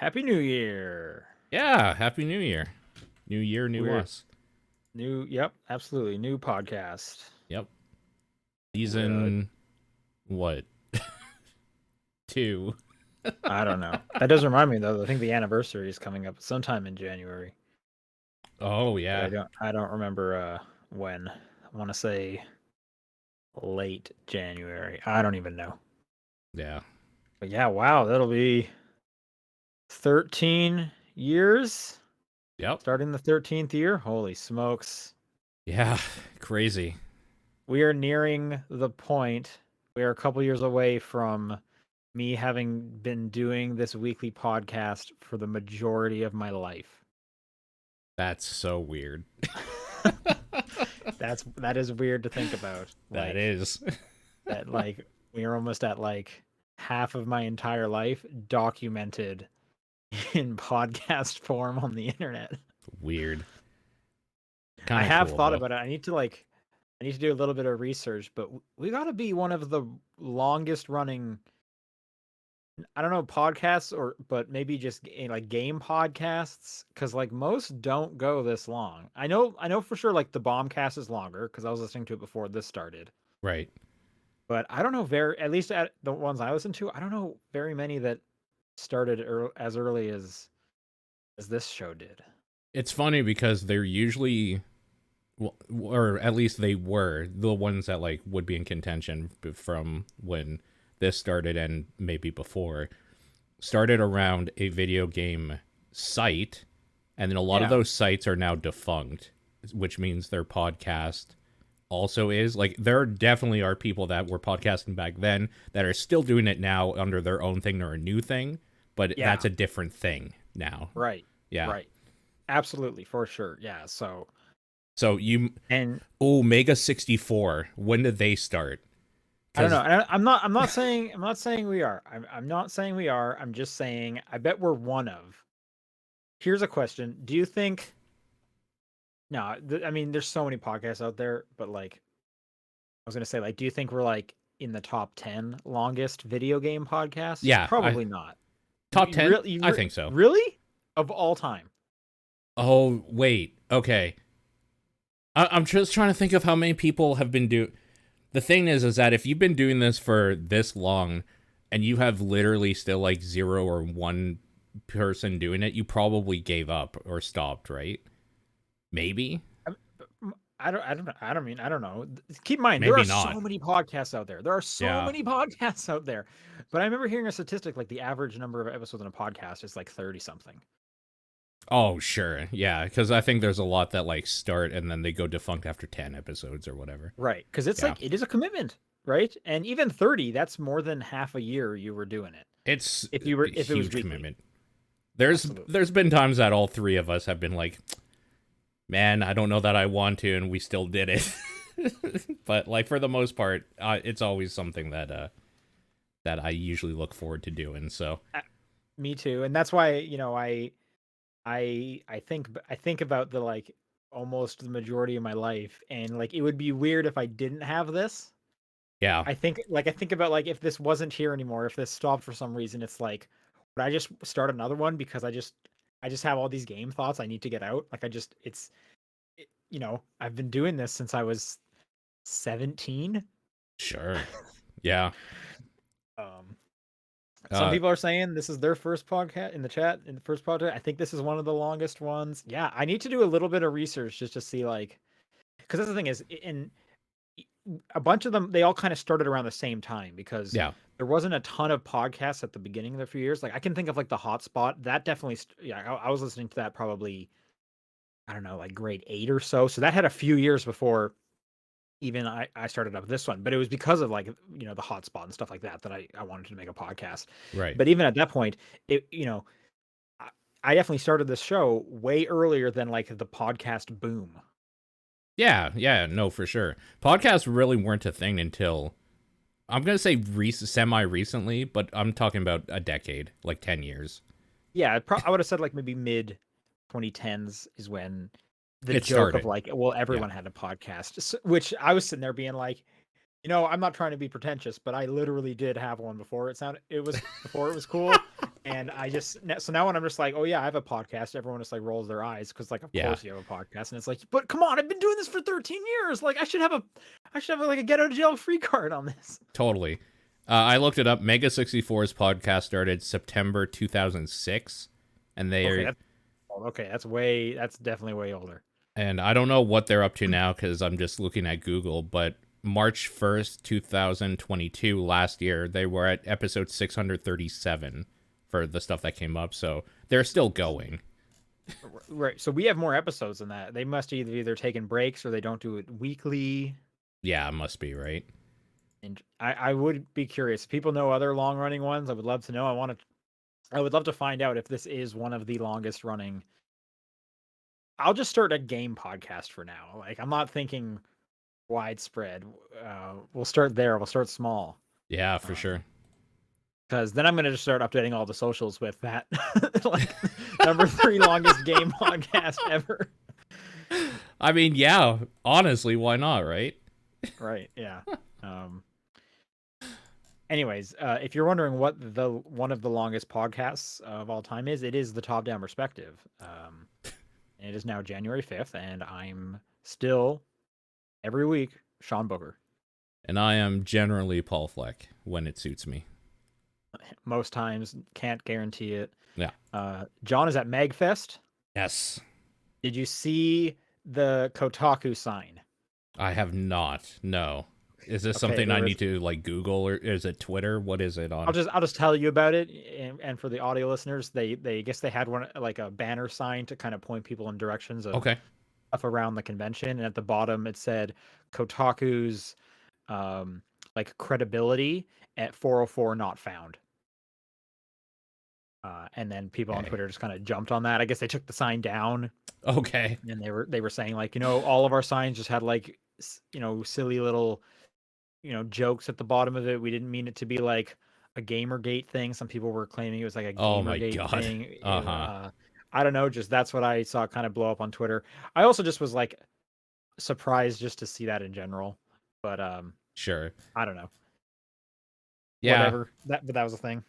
Happy New Year. Yeah, Happy New Year. New year, new We're us. yep, absolutely. New podcast. Yep. We're, Season what? Two. I don't know. That does remind me though. I think the anniversary is coming up sometime in January, Oh but yeah. I don't remember when. I want to say late January. I don't even know. Yeah. But yeah, wow, that'll be 13 years Yep. starting the 13th year. Holy smokes. Yeah. Crazy. We are nearing the point. We are a couple years away from me having been doing this weekly podcast for the majority of my life. That's so weird. That is weird to think about. That Like is. that like we are almost at like half of my entire life documented in podcast form on the internet. Weird. I Kind of have cool thought though. about it. I need to do a little bit of research, but we got to be one of the longest running, I don't know, podcasts, or but maybe just like game podcasts, because like most don't go this long. I know for sure like the Bombcast is longer because I was listening to it before this started. Right. But I don't know very, at least at the ones I listen to, I don't know very many that started as early as this show did. It's funny because they're usually, well, or at least they were the ones that like would be in contention from when this started and maybe before. Started around a video game site, and then a lot of Yeah. those sites are now defunct, which means their podcast also is. Like, there definitely are people that were podcasting back then that are still doing it now under their own thing or a new thing, but Yeah. that's a different thing now. Right. Yeah. Right. Absolutely, for sure. Yeah. So So you, and Mega 64, when did they start? I don't know. 'Cause- And I'm not saying we are. I'm not saying we are. I'm just saying I bet we're one of. Here's a question. Do you think no, I mean there's so many podcasts out there, but like I was going to say like do you think we're like in the top 10 longest video game podcasts? yeah, Probably not. top 10? I Re think so. really? Of all time? Oh, wait. Okay. I'm just trying to think of how many people have been doing. The thing is that if you've been doing this for this long, and you have literally still like 0 or 1 person doing it, you probably gave up or stopped, right? Maybe, I don't know. Keep in mind, there maybe are not. so many podcasts out there. There are so Yeah. many podcasts out there. But I remember hearing a statistic like the average number of episodes in a podcast is like 30 something. Oh, sure. Yeah, because I think there's a lot that like start and then they go defunct after 10 episodes or whatever. Right. Because it's Yeah. like, it is a commitment, right? And even 30, that's more than half a year you were doing it. It's If a it was huge weekly. commitment. Absolutely. There's been times that all three of us have been like, man, I don't know that I want to, and we still did it. But like for the most part, it's always something that that I usually look forward to doing. So Me too. And that's why, you know, I think about the like almost the majority of my life, and like it would be weird if I didn't have this. yeah, I think about like if this wasn't here anymore, if this stopped for some reason, it's like would I just start another one because I just have all these game thoughts I need to get out. Like you know, I've been doing this since I was 17. sure, yeah. Um some Uh, people are saying this is their first podcast in the chat, in the first podcast. I think this is one of the longest ones. Yeah, I need to do a little bit of research just to see like because that's the thing is in a bunch of them they all kind of started around the same time because yeah, there wasn't a ton of podcasts at the beginning of the few years. Like I can think of like the Hotspot that definitely yeah I was listening to that probably I don't know like grade 8 or so. So that had a few years before even I started up this one, but it was because of like you know the Hotspot and stuff like that that I wanted to make a podcast. right. But even at that point, it you know I, I definitely started this show way earlier than like the podcast boom. Yeah, yeah, no, for sure. Podcasts really weren't a thing until I'm gonna say semi recently, but I'm talking about a decade, like 10 years. Yeah, I would have said like maybe mid 2010s is when the It joke of started. like, well, Yeah. everyone had a podcast, which I was sitting there being like, I'm not trying to be pretentious, but I literally did have one before it was before it was cool. And so now when I'm just like, oh yeah, I have a podcast, everyone just like rolls their eyes because like, of Yeah. course you have a podcast, and it's like, but come on, I've been doing this for 13 years. Like I should have like a get out of jail free card on this. Totally. I looked it up. Mega 64's podcast started September 2006, and they Okay, are. that's definitely way older. And I don't know what they're up to now because I'm just looking at Google, but March 1st, 2022, last year, they were at episode 637 for the stuff that came up. So they're still going. Right. So we have more episodes than that. They must either taken breaks or they don't do it weekly. Yeah, it must be, right? And I would be curious. If people know other long running ones, I would love to know. I would love to find out if this is one of the longest running. I'll just start a game podcast for now. Like I'm not thinking widespread. We'll start there. We'll start small. Yeah, for sure. Because then I'm gonna just start updating all the socials with that, like number 3 longest game podcast ever. I mean, yeah, honestly, why not, right? Right. Yeah. Anyways, if you're wondering what one of the longest podcasts of all time is, it is the Top Down Perspective. It is now January 5th, and I'm still every week Sean Booker. And I am generally Paul Fleck when it suits me. Most times, can't guarantee it. Yeah. John is at MAGfest. Yes. Did you see the Kotaku sign? I have not. No. Is this something I need to like Google, or is it Twitter? What is it on? I'll just tell you about it, and for the audio listeners, they guess they had one like a banner sign to kind of point people in directions of stuff around the convention, and at the bottom it said Kotaku's like credibility at 404 not found. And then people on Twitter just kind of jumped on that. I guess they took the sign down. Okay. And they were saying like, all of our signs just had like, silly little, jokes at the bottom of it. We didn't mean it to be like a Gamergate thing. Some people were claiming it was like a Gamergate thing. I don't know. Just that's what I saw kind of blow up on Twitter. I also just was like surprised just to see that in general. But sure. I don't know. Yeah. Whatever. But that was a thing.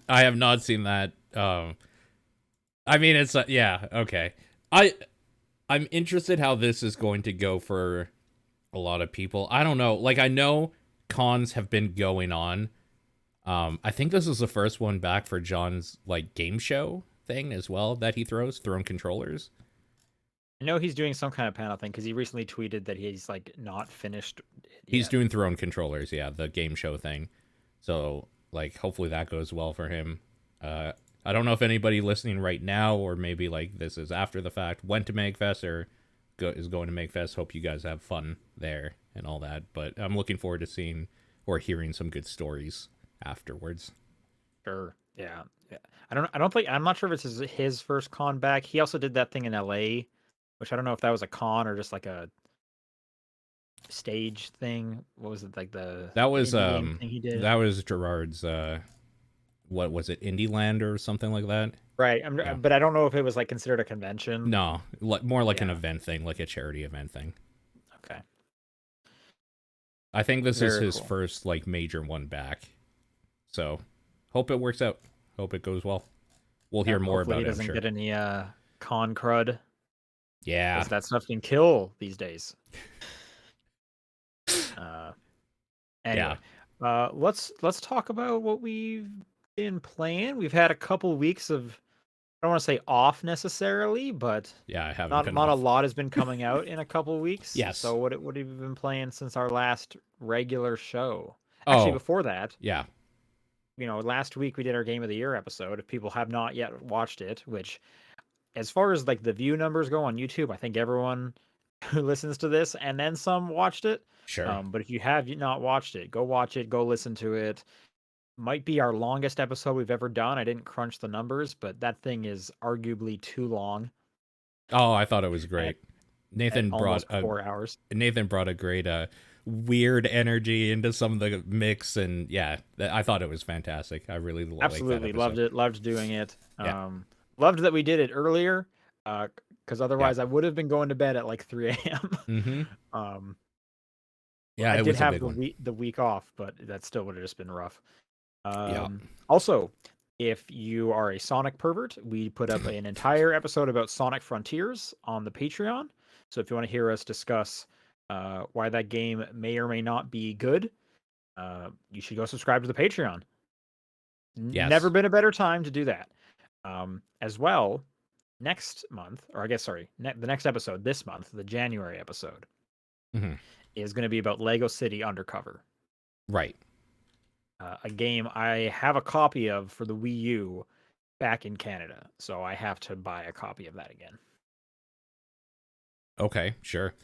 I have not seen that. I mean, it's yeah, okay. I'm interested how this is going to go for a lot of people. I don't know. Like I know cons have been going on. I think this is the first one back for John's like game show thing as well that he throws Throne controllers. I know he's doing some kind of panel thing because he recently tweeted that he's like not finished. He's doing Throne controllers, yeah, the game show thing. So like hopefully that goes well for him. I don't know if anybody listening right now, or maybe like this is after the fact, went to MAGfest or is going to MAGfest. Hope you guys have fun there and all that. But I'm looking forward to seeing or hearing some good stories afterwards. Sure. Yeah. I'm not sure if it's his first con back. He also did that thing in LA, which I don't know if that was a con or just like a stage thing. What was it, like that was thing he did? That was Gerard's what was it, Indieland or something like that? Right. But I don't know if it was like considered a convention. No, more like an event thing, like a charity event thing. Okay. I think this is his first like major one back. So, hope it works out. Hope it goes well. We'll hear more about it. Hopefully he doesn't get any con crud. Yeah. Because that stuff can kill these days. Anyway, let's talk about what we've been playing. We've had a couple weeks of, I don't want to say off necessarily, but yeah, I haven't. Not a lot has been coming out in a couple weeks. Yes. So what have you been playing since our last regular show? Actually, before that, yeah, last week we did our Game of the Year episode. If people have not yet watched it, which, as far as like the view numbers go on YouTube, I think everyone who listens to this and then some watched it. Sure. But if you have not watched it, go watch it. Go listen to it. Might be our longest episode we've ever done. I didn't crunch the numbers, but that thing is arguably too long. Oh, I thought it was great. Nathan brought 4 hours. Nathan brought a great weird energy into some of the mix, and yeah, I thought it was fantastic. I really absolutely loved it. Loved doing it. Yeah. Loved that we did it earlier, because otherwise I would have been going to bed at like 3 a.m. Yeah, I did have the week off, but that still would have just been rough. Yeah. Also, If you are a Sonic pervert, we put up an entire episode about Sonic Frontiers on the Patreon. So if you want to hear us discuss why that game may or may not be good, you should go subscribe to the Patreon. Never Yes. been a better time to do that. As well, next month, or I guess, sorry, the next episode this month, the January episode, is going to be about Lego City Undercover. Right. A game I have a copy of for the Wii U back in Canada, so I have to buy a copy of that again. Okay, sure.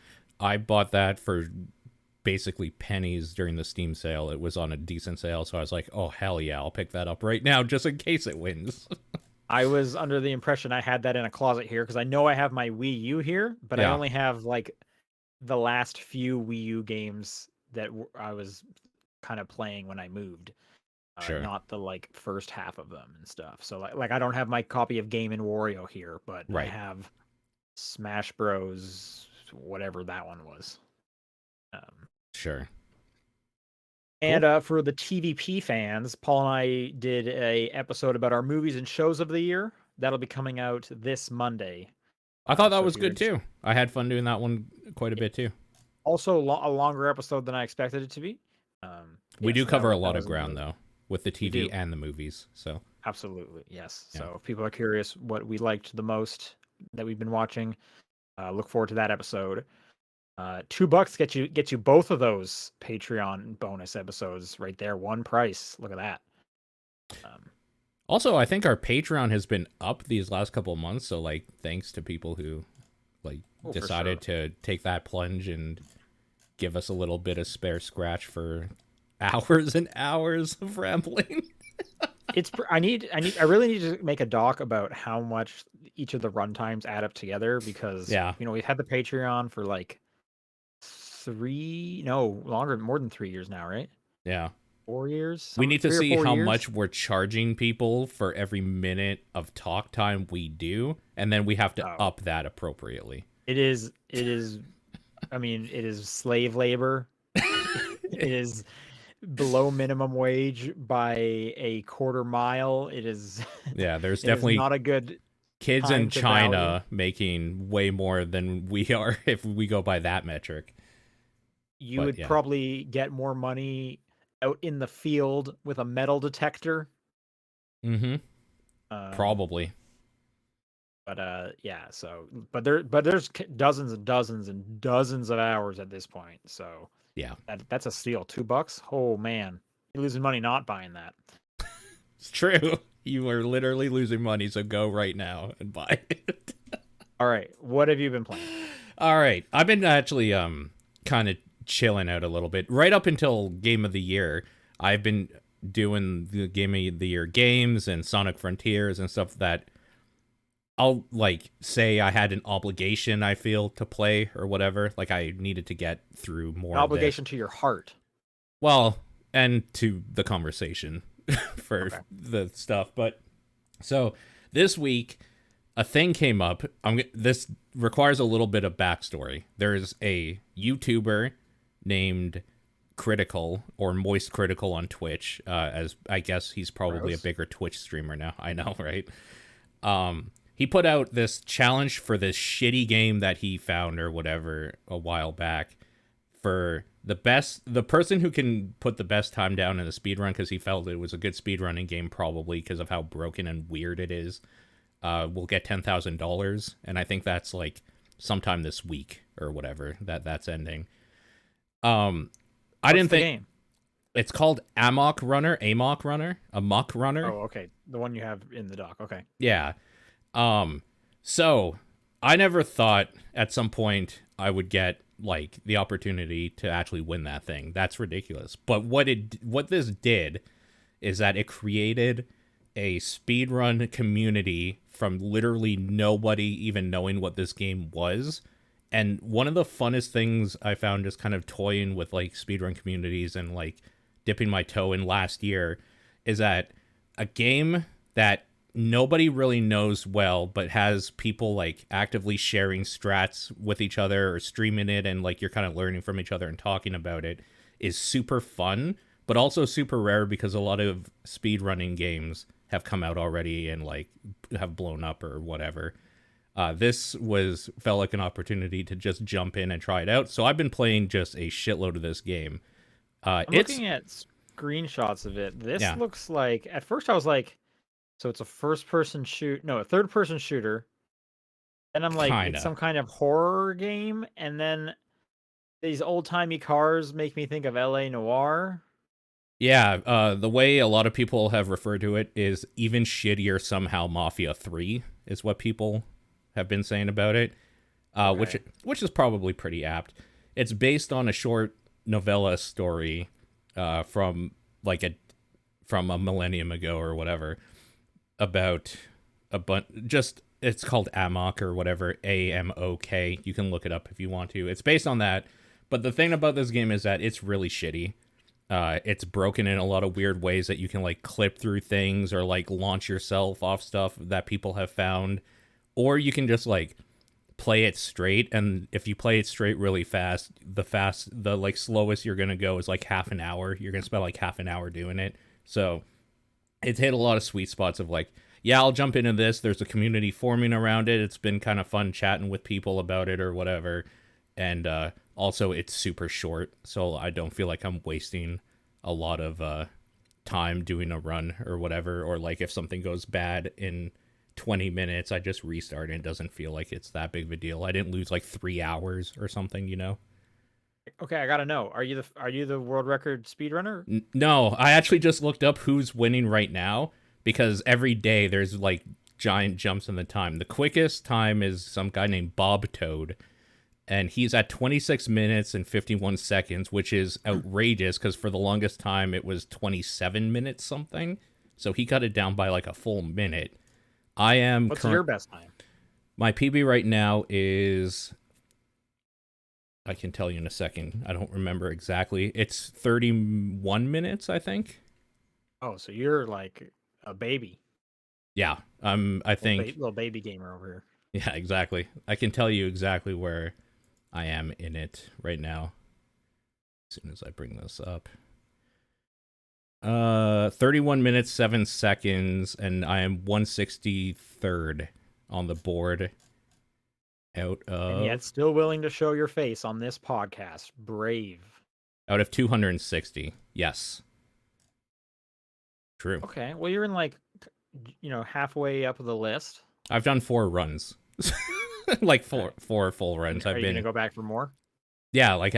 I bought that for basically pennies during the Steam sale. It was on a decent sale, so I was like, oh, hell yeah, I'll pick that up right now just in case it wins. I was under the impression I had that in a closet here because I know I have my Wii U here, but I only have like the last few Wii U games that I was kind of playing when I moved. Sure. Not the like first half of them and stuff. So like I don't have my copy of Game and Wario here, but I have Smash Bros. Whatever that one was. Sure. And for the TVP fans, Paul and I did a episode about our movies and shows of the year. That'll be coming out this Monday. I thought that was good too. I had fun doing that one quite a bit too. Also a longer episode than I expected it to be. We do cover a lot of ground though, with the TV and the movies. So absolutely, yes. Yeah. So if people are curious what we liked the most that we've been watching, look forward to that episode. $2 gets you both of those Patreon bonus episodes right there. One price. Look at that. Also, I think our Patreon has been up these last couple of months. So like, thanks to people who like decided to take that plunge and give us a little bit of spare scratch for hours and hours of rambling. I really need to make a doc about how much each of the runtimes add up together because we've had the Patreon for like more than 3 years now, right? Yeah. 4 years. We need to see how much we're charging people for every minute of talk time we do, and then we have to up that appropriately. It is I mean, it is slave labor. It is below minimum wage by a quarter mile. It is there's definitely not a good kids in China making way more than we are if we go by that metric. You would probably get more money out in the field with a metal detector. Probably. But there's dozens and dozens and dozens of hours at this point. So that's a steal. $2. Oh man, you're losing money not buying that. It's true. You are literally losing money. So go right now and buy it. All right, what have you been playing? All right, I've been actually kind of chilling out a little bit right up until Game of the Year. I've been doing the Game of the Year games and Sonic Frontiers and stuff that I'll like say I had an obligation I feel to play or whatever. Like I needed to get through more. An obligation to your heart. Well, and to the conversation for the stuff. But so this week a thing came up. This requires a little bit of backstory. There's a YouTuber named Critical or Moist Critical on Twitch. As I guess he's probably a bigger Twitch streamer now. I know, right? He put out this challenge for this shitty game that he found or whatever a while back for the person who can put the best time down in the speedrun, because he felt it was a good speedrunning game probably because of how broken and weird it is, will get $10,000. And I think that's like sometime this week or whatever that's ending. I didn't think game? It's called Amok Runner. Oh, okay. The one you have in the doc. Okay. Yeah. So I never thought at some point I would get like the opportunity to actually win that thing. That's ridiculous. But what this did is that it created a speedrun community from literally nobody even knowing what this game was. And one of the funnest things I found just kind of toying with like speedrun communities and like dipping my toe in last year is that a game that nobody really knows well, but has people like actively sharing strats with each other or streaming it, and like you're kind of learning from each other and talking about it, is super fun, but also super rare because a lot of speedrunning games have come out already and like have blown up or whatever. This felt like an opportunity to just jump in and try it out. So I've been playing just a shitload of this game. I'm It's looking at screenshots of it. This yeah, looks like, at first I was like, so it's a a third person shooter. And I'm like, it's kinda. some kind of horror game. And then these old timey cars make me think of LA Noir. Yeah, the way a lot of people have referred to it is even shittier somehow Mafia 3 is what people have been saying about it, Okay. which is probably pretty apt. It's based on a short novella story from like a millennium ago or whatever about a bunch just it's called Amok or whatever, AMOK. You can look it up if you want to. It's based on that. But the thing about this game is that it's really shitty. It's broken in a lot of weird ways that you can like clip through things or like launch yourself off stuff that people have found, or you can just like play it straight. And if you play it straight really fast, the like slowest you're gonna go is like half an hour. You're gonna spend like half an hour doing it. So it's hit a lot of sweet spots of like, yeah, I'll jump into this. There's a community forming around it. It's been kind of fun chatting with people about it or whatever. And also, it's super short, so I don't feel like I'm wasting a lot of time doing a run or whatever. Or like if something goes bad in 20 minutes, I just restart and it doesn't feel like it's that big of a deal. I didn't lose like 3 hours or something, you know? Okay, I gotta know. Are you the world record speedrunner? No, I actually just looked up who's winning right now because every day there's like giant jumps in the time. The quickest time is some guy named Bob Toad, and he's at 26 minutes and 51 seconds, which is outrageous because for the longest time it was 27 minutes something. So he cut it down by like a full minute. I am What's current. your best time? My PB right now is. I can tell you in a second. I don't remember exactly. It's 31 minutes, I think. Oh, so you're like a baby, Yeah. I think. little baby gamer over here. Yeah, exactly. I can tell you exactly where I am in it right now. As soon as I bring this up. 31 minutes 7 seconds, and I am 163rd on the board. And yet still willing to show your face on this podcast. Brave. Out of 260. Yes. True. Okay, well you're in like, halfway up the list. I've done 4 runs. Like four full runs. Are you gonna go back for more? Yeah, like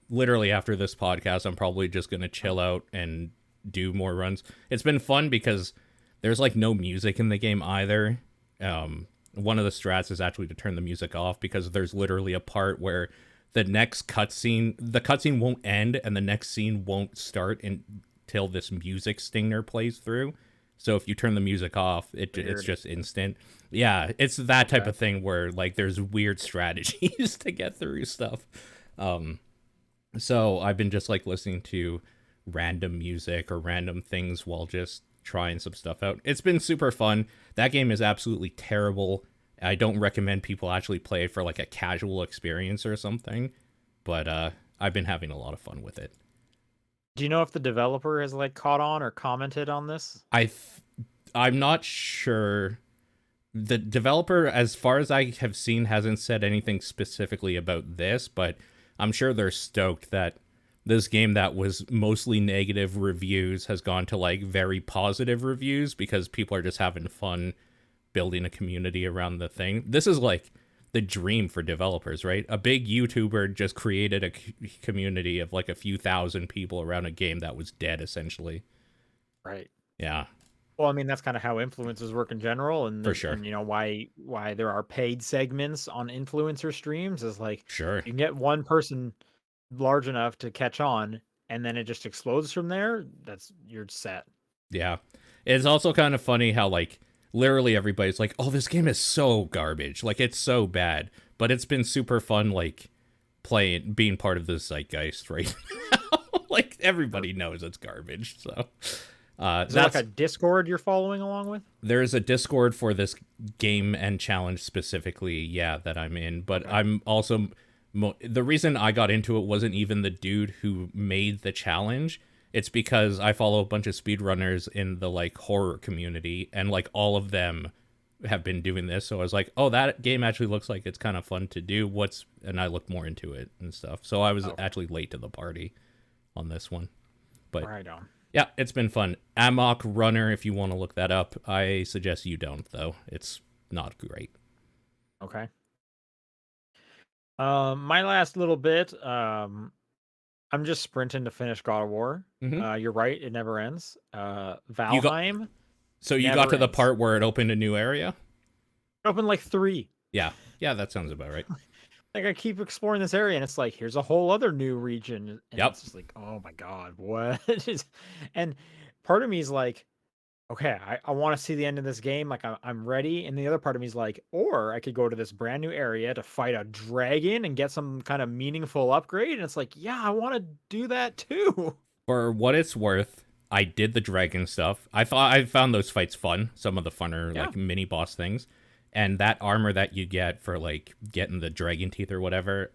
literally after this podcast, I'm probably just gonna chill out and do more runs. It's been fun because there's like no music in the game either. One of the strats is actually to turn the music off because there's literally a part where the cutscene won't end and the next scene won't start until this music stinger plays through. So if you turn the music off, it's just instant. Yeah, it's that type of thing where like there's weird strategies to get through stuff. So I've been just like listening to random music or random things while just trying some stuff out. It's been super fun. That game is absolutely terrible. I don't recommend people actually play it for like a casual experience or something, but I've been having a lot of fun with it. Do you know if the developer has like caught on or commented on this? I'm not sure. The developer, as far as I have seen, hasn't said anything specifically about this, but I'm sure they're stoked that this game that was mostly negative reviews has gone to like very positive reviews because people are just having fun building a community around the thing. This is like the dream for developers, right? A big YouTuber just created a community of like a few thousand people around a game that was dead essentially. Right. Yeah. Well, I mean, that's kind of how influencers work in general, and For sure. and why there are paid segments on influencer streams is like Sure. you can get one person large enough to catch on, and then it just explodes from there. You're set. Yeah. It's also kind of funny how like literally everybody's like, "Oh, this game is so garbage. Like it's so bad." But it's been super fun like being part of the zeitgeist right now. Like everybody knows it's garbage. So Is there like a Discord you're following along with? There's a Discord for this game and challenge specifically, yeah, that I'm in. But okay. I'm also the reason I got into it wasn't even the dude who made the challenge. It's because I follow a bunch of speedrunners in the like horror community, and like all of them have been doing this. So I was like, oh, that game actually looks like it's kind of fun to do. And I looked more into it and stuff. So I was Okay. actually late to the party on this one. But Right on. yeah, it's been fun. Amok Runner, if you want to look that up. I suggest you don't, though. It's not great. Okay. My last little bit. I'm just sprinting to finish God of War. Mm-hmm. You're right, it never ends. You got Valheim so you got never to the ends. part where it opened a new area. Open like 3. Yeah, yeah, that sounds about right. Like I keep exploring this area, and it's like here's a whole other new region, and Yep. it's just like, oh my god, what is? And part of me is like, okay, I want to see the end of this game. Like I'm ready. And the other part of me is like, or I could go to this brand new area to fight a dragon and get some kind of meaningful upgrade. And it's like, yeah, I want to do that too. For what it's worth, I did the dragon stuff. I thought I found those fights fun. Some of the funner Yeah. like mini boss things, and that armor that you get for like getting the dragon teeth or whatever.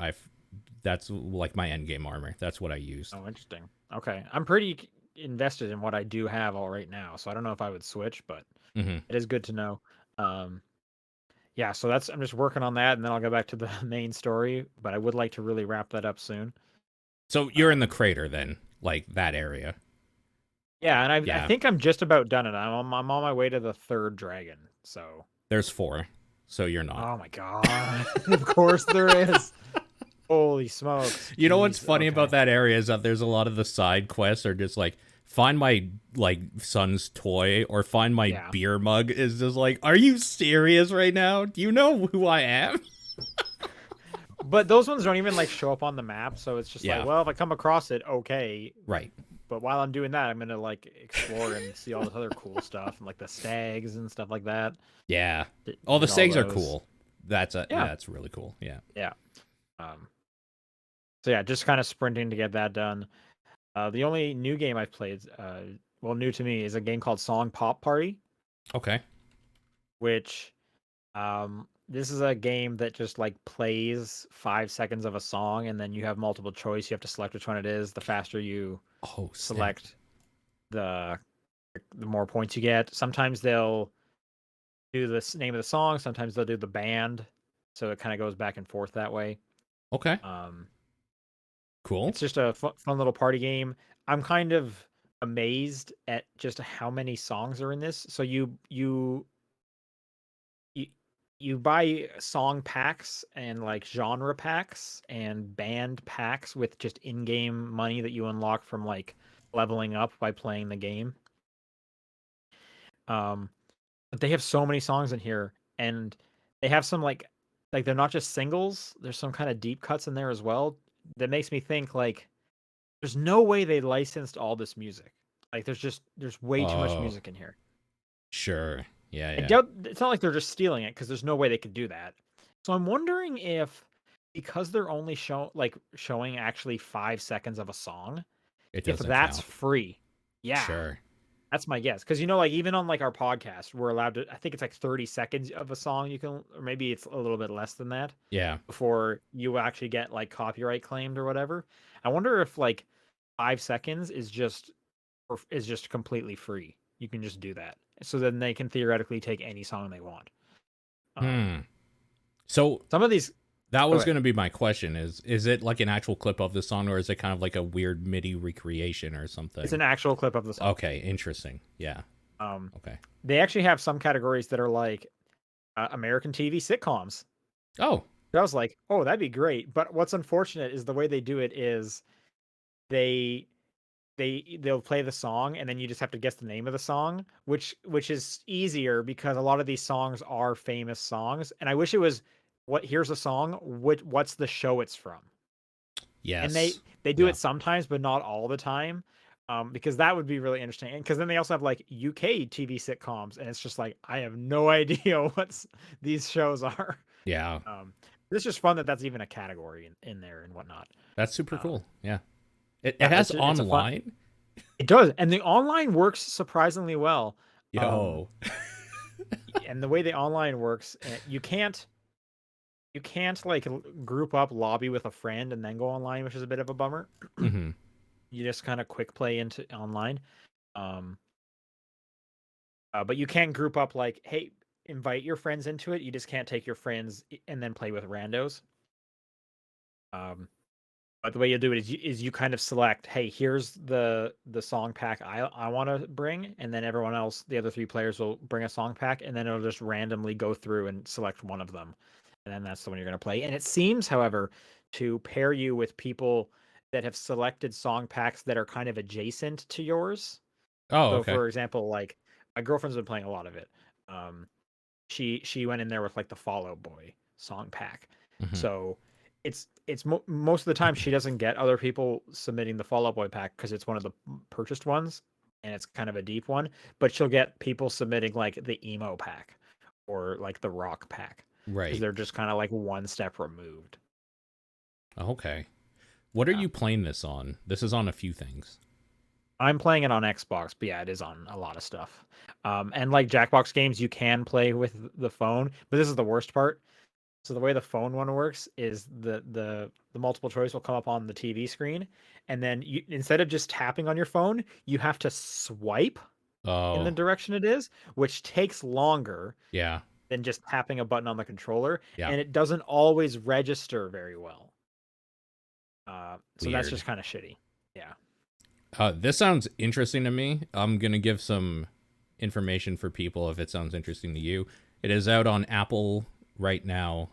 That's like my end game armor. That's what I used. Oh, interesting. Okay, I'm pretty invested in what I do have all right now, so I don't know if I would switch, but Mm-hmm. it is good to know. Yeah, so I'm just working on that, and then I'll go back to the main story. But I would like to really wrap that up soon. So you're in the Um, crater then, like that area. yeah, and I Yeah, think I'm just about done it. I'm on my way to the 3rd dragon. So, there's 4, so you're not. oh my god, of course there is. Holy smokes! You know what's Jeez, funny about okay. that area is that there's a lot of the side quests are just like find my like son's toy or find my Yeah, beer mug is just like, are you serious right now? Do you know who I am? but those ones don't even like show up on the map, so it's just like, Yeah, well, if I come across it, okay. right. But while I'm doing that, I'm gonna like explore and see all this other cool stuff and like the stags and stuff like that. Yeah. Did, All the did all stags are those. cool. That's Yeah, that's really cool. Yeah. yeah. Um, so yeah, just kind of sprinting to get that done. The only new game I've played, well, new to me, is a game called Song Pop Party, Okay. which this is a game that just like plays 5 seconds of a song, and then you have multiple choice. You have to select which one it is. The faster you Oh, snap. select, the the more points you get. Sometimes they'll do the name of the song. Sometimes they'll do the band. So it kind of goes back and forth that way. Okay. Um, Cool. it's just a fun little party game. I'm kind of amazed at just how many songs are in this. So you you buy song packs and like genre packs and band packs with just in-game money that you unlock from like leveling up by playing the game. Um, but they have so many songs in here, and they have some like they're not just singles. There's some kind of deep cuts in there as well. That makes me think like there's no way they licensed all this music. Like there's way too much Oh, music in here. sure. Yeah, I yeah. doubt it's not like they're just stealing it because there's no way they could do that. So I'm wondering if because they're only showing actually 5 seconds of a song, It if doesn't that's count. free. Yeah, Sure. that's my guess. Because like even on like our podcast, we're allowed to. I think it's like 30 seconds of a song you can, or maybe it's a little bit less than that Yeah. before you actually get like copyright claimed or whatever. I wonder if like 5 seconds is just completely free. You can just do that. So then they can theoretically take any song they want. Hmm. So Some of these that go was ahead. going to be my question is it like an actual clip of the song or is it kind of like a weird MIDI recreation or It's something? an actual clip of the song. Okay, interesting. Yeah. Um, Okay. they actually have some categories that are like American TV sitcoms. Oh, I was like, oh, that'd be great. But what's unfortunate is the way they do it is they they'll play the song and then you just have to guess the name of the song, which is easier because a lot of these songs are famous songs. And I wish it was here's a song, what's the show it's from. And yes. they do Yeah. it sometimes, but not all the time. Because that would be really interesting. Because then they also have like UK TV sitcoms, and it's just like I have no idea what these shows are. Yeah. Um, it's just fun that that's even a category in there and whatnot. That's super Um, cool. Yeah. It yeah, has it's a fun. online. It does, and the online works surprisingly well. Um, Yo. and the way the online works, you can't like group up, lobby with a friend, and then go online, which is a bit of a bummer. Mm-hmm. You just kind of quick play into online. Um, but you can group up like, hey, invite your friends into it. You just can't take your friends and then play with randos. But the way you do it is you kind of select, hey, here's the song pack I want to bring, and then everyone else, the other three players, will bring a song pack, and then it'll just randomly go through and select one of them, and then that's the one you're going to play. And it seems, however, to pair you with people that have selected song packs that are kind of adjacent to yours. Oh, So, okay. for example, like my girlfriend's been playing a lot of it. Um, she went in there with like the Fall Out Boy song pack. Hmm. So most of the time she doesn't get other people submitting the Fall Out Boy pack because it's one of the purchased ones and it's kind of a deep one. But she'll get people submitting like the emo pack or like the rock pack because Right. they're just kind of like one step removed. Okay. What are Yeah. you playing this on? This is on a few things. I'm playing it on Xbox, but yeah, it is on a lot of stuff. And like Jackbox games, you can play with the phone, but this is the worst part. So the way the phone one works is the multiple choice will come up on the TV screen, and then you, instead of just tapping on your phone, you have to swipe in the Oh, direction it is, which takes longer yeah. than just tapping a button on the controller, Yeah. and it doesn't always register very well. So that's Weird. just kind of shitty. Yeah. This sounds interesting to me. I'm gonna give some information for people if it sounds interesting to you. It is out on Apple right now,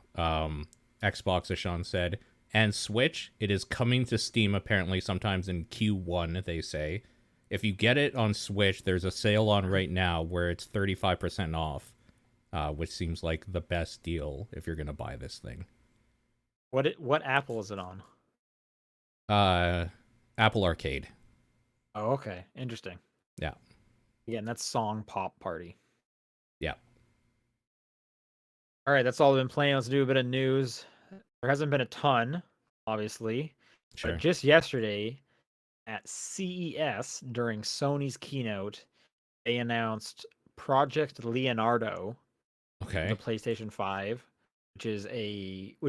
Xbox, as Sean said, and Switch. It is coming to Steam apparently sometimes in Q1. They say if you get it on Switch, there's a sale on right now where it's 35% off, which seems like the best deal if you're gonna buy this thing. What Apple is it on? Uh, Apple Arcade. Oh, okay, interesting. Yeah, Yeah, and that's Song Pop Party. yeah, All right, that's all I've been playing. Let's do a bit of news. There hasn't been a ton, obviously, but sure. just yesterday at CES during Sony's keynote, they announced Project Leonardo for the Okay. PlayStation 5, which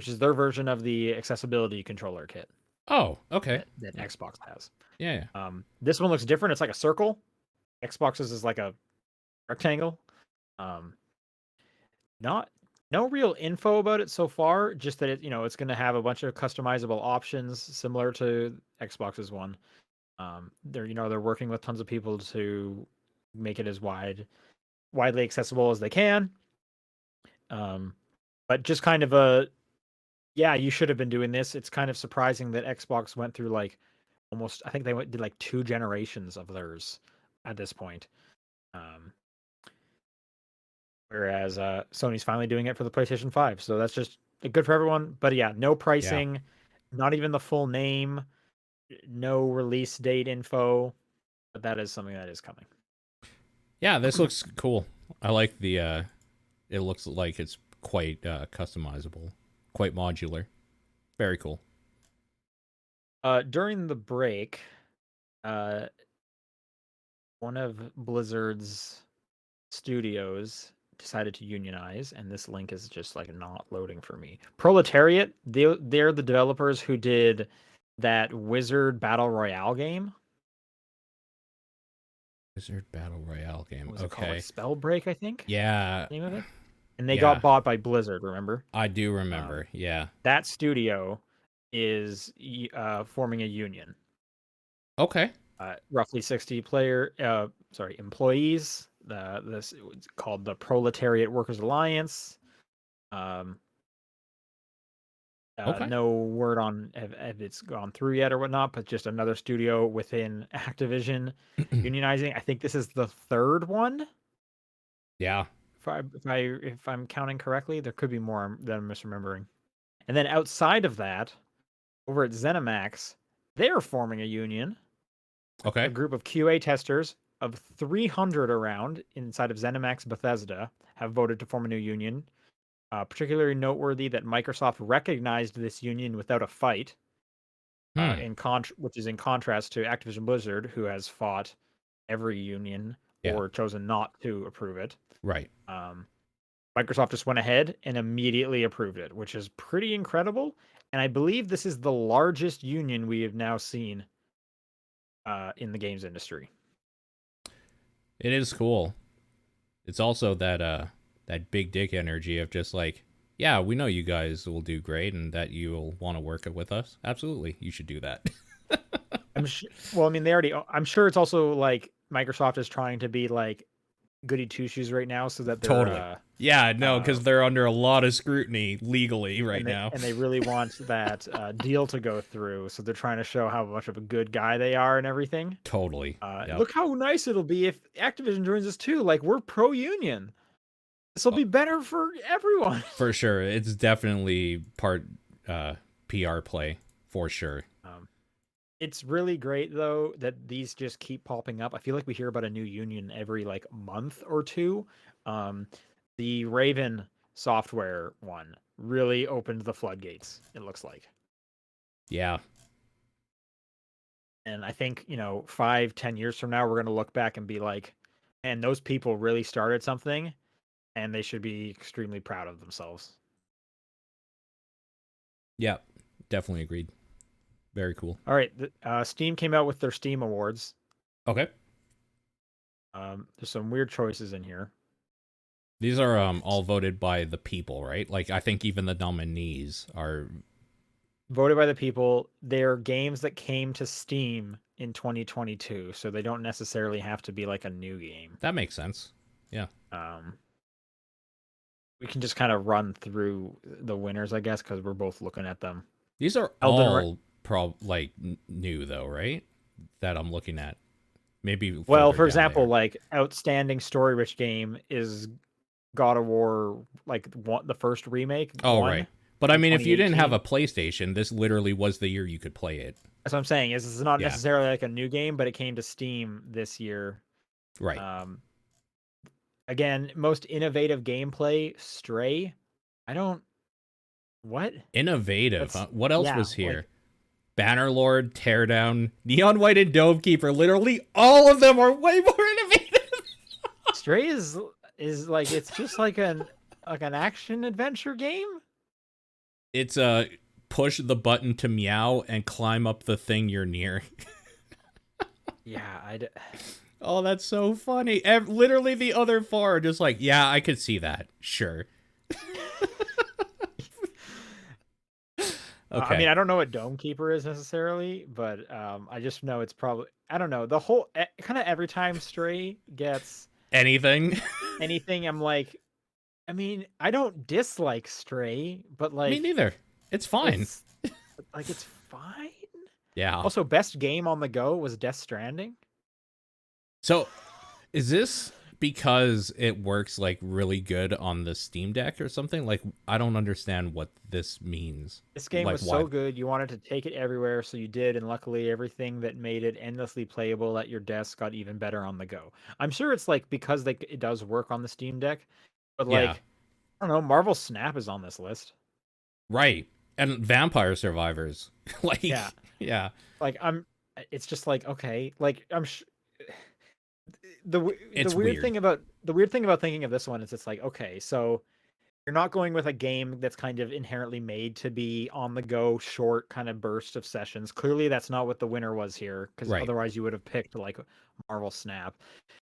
is their version of the accessibility controller kit Oh, okay. that Xbox has. Yeah, yeah. This one looks different. It's like a circle. Xbox's is like a rectangle. Um, not no real info about it so far, just that it's going to have a bunch of customizable options similar to Xbox's one. They're working with tons of people to make it as widely accessible as they can. Um, but just kind of yeah, you should have been doing this. It's kind of surprising that Xbox went through like almost, I think did like 2 generations of theirs at this point. Um, whereas Sony's finally doing it for the PlayStation 5. So that's just good for everyone. But yeah, no Yeah. pricing, not even the full name, no release date info, but that is something that is coming. Yeah, this looks cool. I like the it looks like it's quite customizable, quite modular. Very cool. During the break, uh, one of Blizzard's studios decided to unionize, and this link is just like not loading for me. Proletariat, they're the developers who did that Wizard Battle Royale game. Wizard Battle Royale game. What was it called? Like Okay. Spellbreak, I think, Yeah. name of it. And they got Yeah. bought by Blizzard, remember? I do Um, remember. Yeah. that studio is forming a union. Okay. Roughly 60 employees. This it's called the Proletariat Workers Alliance. Um, Okay. no word on if it's gone through yet or whatnot, but just another studio within Activision unionizing. I think this is the third one. Yeah. If I'm counting correctly, there could be more that I'm misremembering. And then outside of that, over at ZeniMax, they're forming a union. A Okay. group of QA testers of 300 around inside of ZeniMax Bethesda have voted to form a new union. Particularly noteworthy that Microsoft recognized this union without a fight, Hmm. which is in contrast to Activision Blizzard, who has fought every union Yeah. or chosen not to approve it. Right. Um, Microsoft just went ahead and immediately approved it, which is pretty incredible. And I believe this is the largest union we have now seen in the games industry. It is cool. It's also that big dick energy of just like, yeah, we know you guys will do great and that you'll want to work with us. Absolutely, you should do that. Well, I mean, they already. I'm sure it's also like Microsoft is trying to be like goody two shoes right now, so that they're Totally. Yeah, no, uh, because they're under a lot of scrutiny legally right now. and they really want that deal to go through, so they're trying to show how much of a good guy they are and everything. Totally. Yep. Look how nice it'll be if Activision joins us too. Like we're pro union. This will Oh, be better for everyone. for sure. It's definitely part PR play for sure. It's really great though that these just keep popping up. I feel like we hear about a new union every like month or two. Um, the Raven software one really opened the floodgates, it looks like. Yeah. And I think, 5-10 years from now, we're going to look back and be like, and those people really started something and they should be extremely proud of themselves. Yeah. Definitely agreed. Very cool. All right. Steam came out with their Steam Awards. Okay. There's some weird choices in here. These are all voted by the people, right? Like I think even the nominees are Voted by the people. They're games that came to Steam in 2022, so they don't necessarily have to be like a new game. that makes sense. Yeah. We can just kind of run through the winners, I guess, because we're both looking at them. These are all new though, right? That I'm looking at. Maybe Well, further for down example, there. like outstanding story-rich game is God of War, like the first remake. Oh, right. But I in mean, if you didn't have 2018. a PlayStation, this literally was the year you could play it. That's what I'm saying. Is this is not Yeah. necessarily like a new game, but it came to Steam this year. Right. Again, most innovative gameplay, Stray. I don't. What? Innovative. Huh? What else Yeah, was here? like, Bannerlord, Teardown, Neon White, and Dove Keeper. Literally, all of them are way more innovative. Stray is like it's just like an action adventure game. It's push the button to meow and climb up the thing you're near. Yeah, Oh, that's so funny. Literally, the other four are just like, yeah, I could see that. Sure. Okay. I mean, I don't know what Dome Keeper is necessarily, but I just know it's probably, I don't know, the whole kind of every time Stray gets anything. anything, I'm like, I mean, I don't dislike Stray, but like, Me neither. It's fine. It's fine. Yeah. Also, best game on the go was Death Stranding. So, is this because it works like really good on the Steam Deck or something? Like, I don't understand what this means. This game like, was so good, you wanted to take it everywhere, so you did, and luckily everything that made it endlessly playable at your desk got even better on the go. I'm sure it's like because it does work on the Steam Deck, but like, Yeah. I don't know, Marvel Snap is on this list. Right. And Vampire Survivors. Like, yeah. Like it's just like, okay, like the It's weird weird. thing about thinking of this one is it's like, okay, so you're not going with a game that's kind of inherently made to be on the go, short kind of burst of sessions. Clearly, that's not what the winner was here, because Right. otherwise you would have picked like Marvel Snap.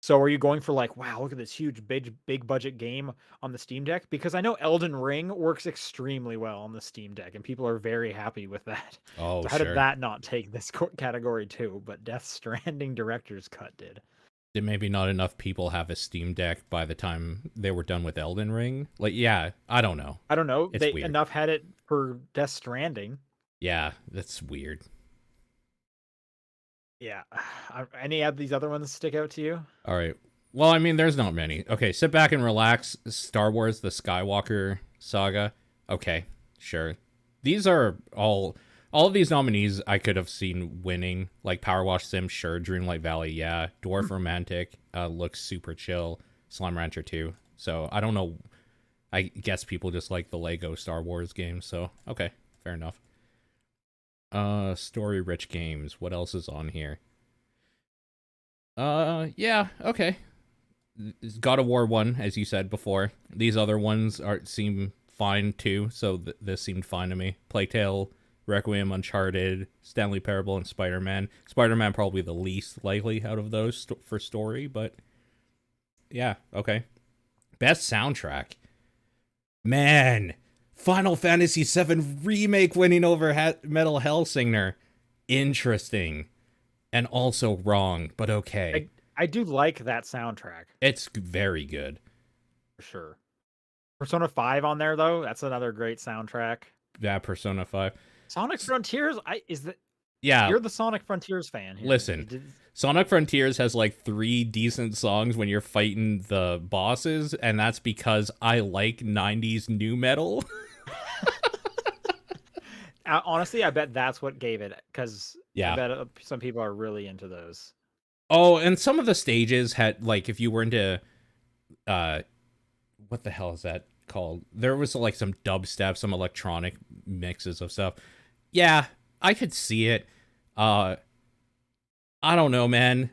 So are you going for like, wow, look at this huge big budget game on the Steam Deck? Because I know Elden Ring works extremely well on the Steam Deck, and people are very happy with that. Oh, So how did sure. that not take this category too? But Death Stranding Director's Cut did. Did maybe not enough people have a Steam Deck by the time they were done with Elden Ring? Like, yeah, I don't know. I don't know. It's They weird. enough had it for Death Stranding. Yeah, that's weird. Yeah. Any of these other ones stick out to you? All right. Well, I mean, there's not many. Okay, sit back and relax. Star Wars: The Skywalker Saga. Okay, sure. These are all of these nominees I could have seen winning. Like Power Wash Sim, sure. Dreamlight Valley, yeah. Dwarf Romantic looks super chill. Slime Rancher 2. So I don't know. I guess people just like the Lego Star Wars games. So okay, fair enough. Story rich games. What else is on here? Yeah, okay. God of War 1, as you said before. These other ones seem fine too, so this seemed fine to me. Plague Tale Requiem, Uncharted, Stanley Parable, and Spider-Man. Spider-Man probably the least likely out of those for story, but yeah, okay. Best soundtrack. Man, Final Fantasy VII Remake winning over Metal Hellsinger. Interesting. And also wrong, but okay. I do like that soundtrack. It's very good. For sure. Persona 5 on there, though. That's another great soundtrack. Yeah, Persona 5. Sonic Frontiers, Yeah. You're the Sonic Frontiers fan here. Listen, Sonic Frontiers has like 3 decent songs when you're fighting the bosses, and that's because I like 90s new metal. Honestly, I bet that's what gave it, because yeah. I bet some people are really into those. Oh, and some of the stages had, like, if you were into, what the hell is that called? There was like some dubstep, some electronic mixes of stuff. Yeah, I could see it. I don't know, man.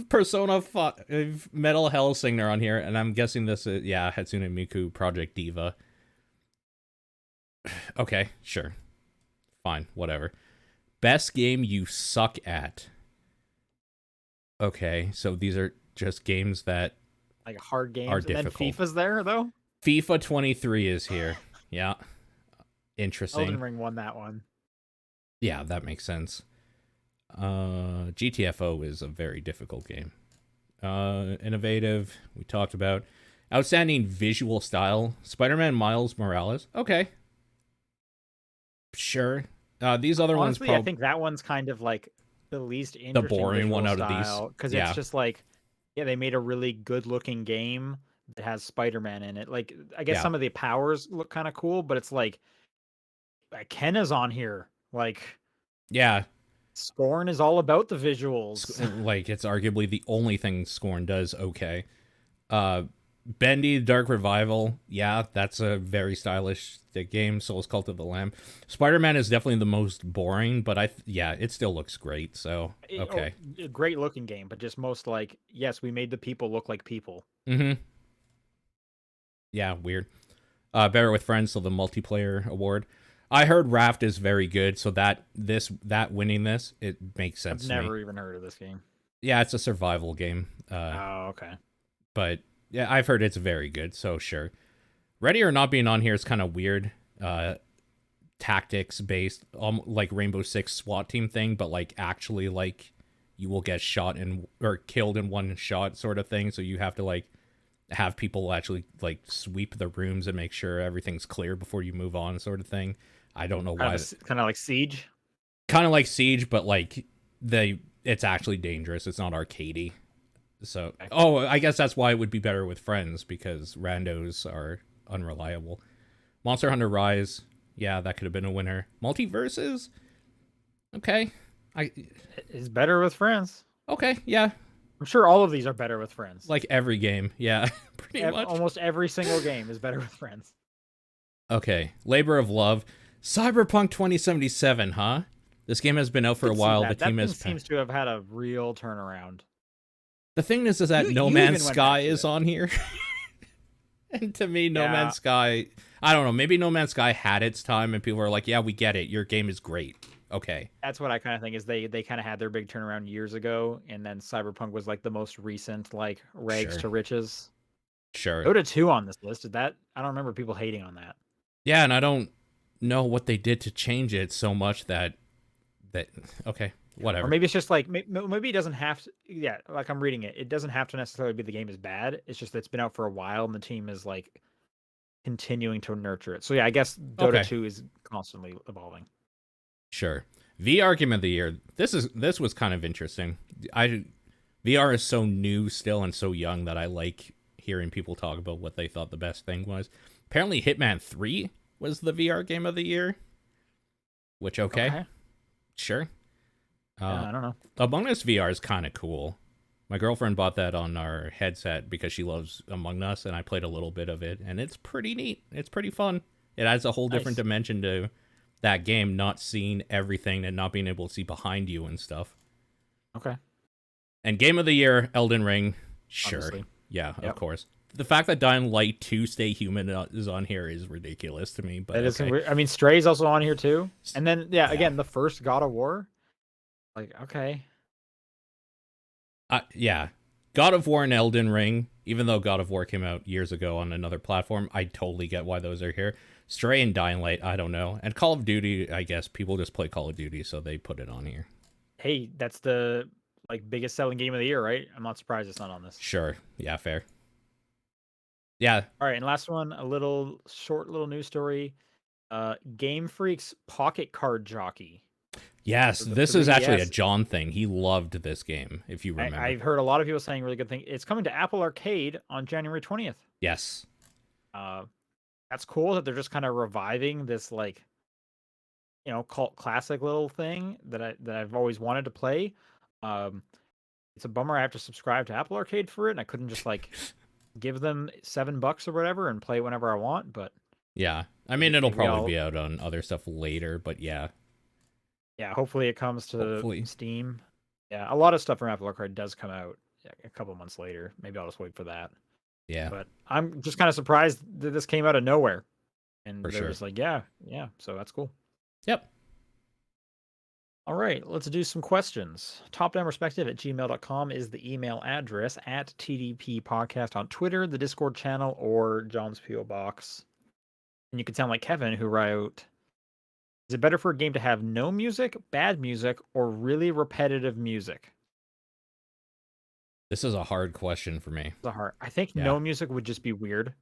Persona 5 Metal Hellsinger on here, and I'm guessing this is, yeah, Hatsune Miku Project Diva. Okay, sure. Fine, whatever. Best game you suck at. Okay, so these are just games that like hard games. Are difficult. And then FIFA's there, though? FIFA 23 is here. Yeah. Interesting. Elden Ring won that one. Yeah, that makes sense. GTFO is a very difficult game. Innovative, we talked about. Outstanding visual style, Spider-Man Miles Morales. Okay. Sure. These other Honestly, ones I think that one's kind of like the least interesting, the boring one out of these. Because it's just like, yeah, they made a really good-looking game that has Spider-Man in it. Like, I guess some of the powers look kind of cool, but it's like, Kenna's on here. Like, yeah. Scorn is all about the visuals. Like, it's arguably the only thing Scorn does okay. Bendy Dark Revival, yeah, that's a very stylish game. Souls Cult of the Lamb. Spider-Man is definitely the most boring, but it still looks great. So okay, great looking game, but just most like, yes, we made the people look like people. Mm-hmm. Yeah, weird. Better with Friends, so the multiplayer award. I heard Raft is very good, so that winning this, it makes sense. I've never even heard of this game. Yeah, it's a survival game. Okay. But yeah, I've heard it's very good, so sure. Ready or Not being on here is kind of weird. Tactics based, like Rainbow Six SWAT team thing, but like actually like you will get shot or killed in one shot sort of thing. So you have to like have people actually like sweep the rooms and make sure everything's clear before you move on, sort of thing. I don't know why. Kind of like Siege. Kind of like Siege, but like it's actually dangerous. It's not arcadey. So, I guess that's why it would be better with friends, because randos are unreliable. Monster Hunter Rise, yeah, that could have been a winner. Multiverses, okay, it's better with friends. Okay, yeah, I'm sure all of these are better with friends. Like every game, yeah, pretty much. Almost every single game is better with friends. Okay, Labor of Love, Cyberpunk 2077, huh? This game has been out for a while. The team seems to have had a real turnaround. The thing is that No Man's Sky is on here. And to me, No Man's Sky, I don't know, maybe No Man's Sky had its time and people were like, yeah, we get it. Your game is great. Okay. That's what I kind of think is they kind of had their big turnaround years ago, and then Cyberpunk was like the most recent, like, rags to riches. Sure. Dota 2 on this list. I don't remember people hating on that. Yeah, and I don't know what they did to change it so much that okay. Whatever. Or maybe it's just like, maybe it doesn't have to, like I'm reading it. It doesn't have to necessarily be the game is bad. It's just that it's been out for a while and the team is like continuing to nurture it. So yeah, I guess Dota 2 is constantly evolving. Sure. VR Game of the Year. This was kind of interesting. VR is so new still and so young that I like hearing people talk about what they thought the best thing was. Apparently Hitman 3 was the VR Game of the Year. Which, okay. Sure. I don't know. Among Us VR is kind of cool. My girlfriend bought that on our headset because she loves Among Us, and I played a little bit of it, and it's pretty neat. It's pretty fun. It adds a whole different dimension to that game, not seeing everything and not being able to see behind you and stuff. Okay. And Game of the Year, Elden Ring. Sure. Obviously. Yeah, of course. the fact that Dying Light 2 Stay Human is on here is ridiculous to me, but That is okay. weird. I mean, Stray's also on here too. And then Yeah. again, the first God of War. Like, okay. Yeah. God of War and Elden Ring, even though God of War came out years ago on another platform, I totally get why those are here. Stray and Dying Light, I don't know. And Call of Duty, I guess people just play Call of Duty, so they put it on here. Hey, that's the biggest selling game of the year, right? I'm not surprised it's not on this. Sure. Yeah, fair. Yeah. All right, and last one, a little short little news story. Game Freak's Pocket Card Jockey. Yes, For the this is actually a 3DS. John thing. He loved this game, if you remember. I've heard a lot of people saying really good things. It's coming to Apple Arcade on January 20th. Yes. That's cool that they're just kind of reviving this cult classic little thing that I've always wanted to play. It's a bummer I have to subscribe to Apple Arcade for it, and I couldn't just give them $7 or whatever and play whenever I want. But yeah, I mean it'll maybe probably be out on other stuff later, but yeah. Yeah, hopefully it comes to Steam. Yeah, a lot of stuff from Apple Arcade does come out a couple months later. Maybe I'll just wait for that. Yeah. But I'm just kind of surprised that this came out of nowhere. And For they're sure. just like, yeah, so that's cool. Yep. All right, let's do some questions. topdownperspective@gmail.com is the email address, at TDP Podcast on Twitter, the Discord channel, or John's P.O. Box. And you can sound like Kevin, who wrote, is it better for a game to have no music, bad music, or really repetitive music? This is a hard question for me. I think no music would just be weird.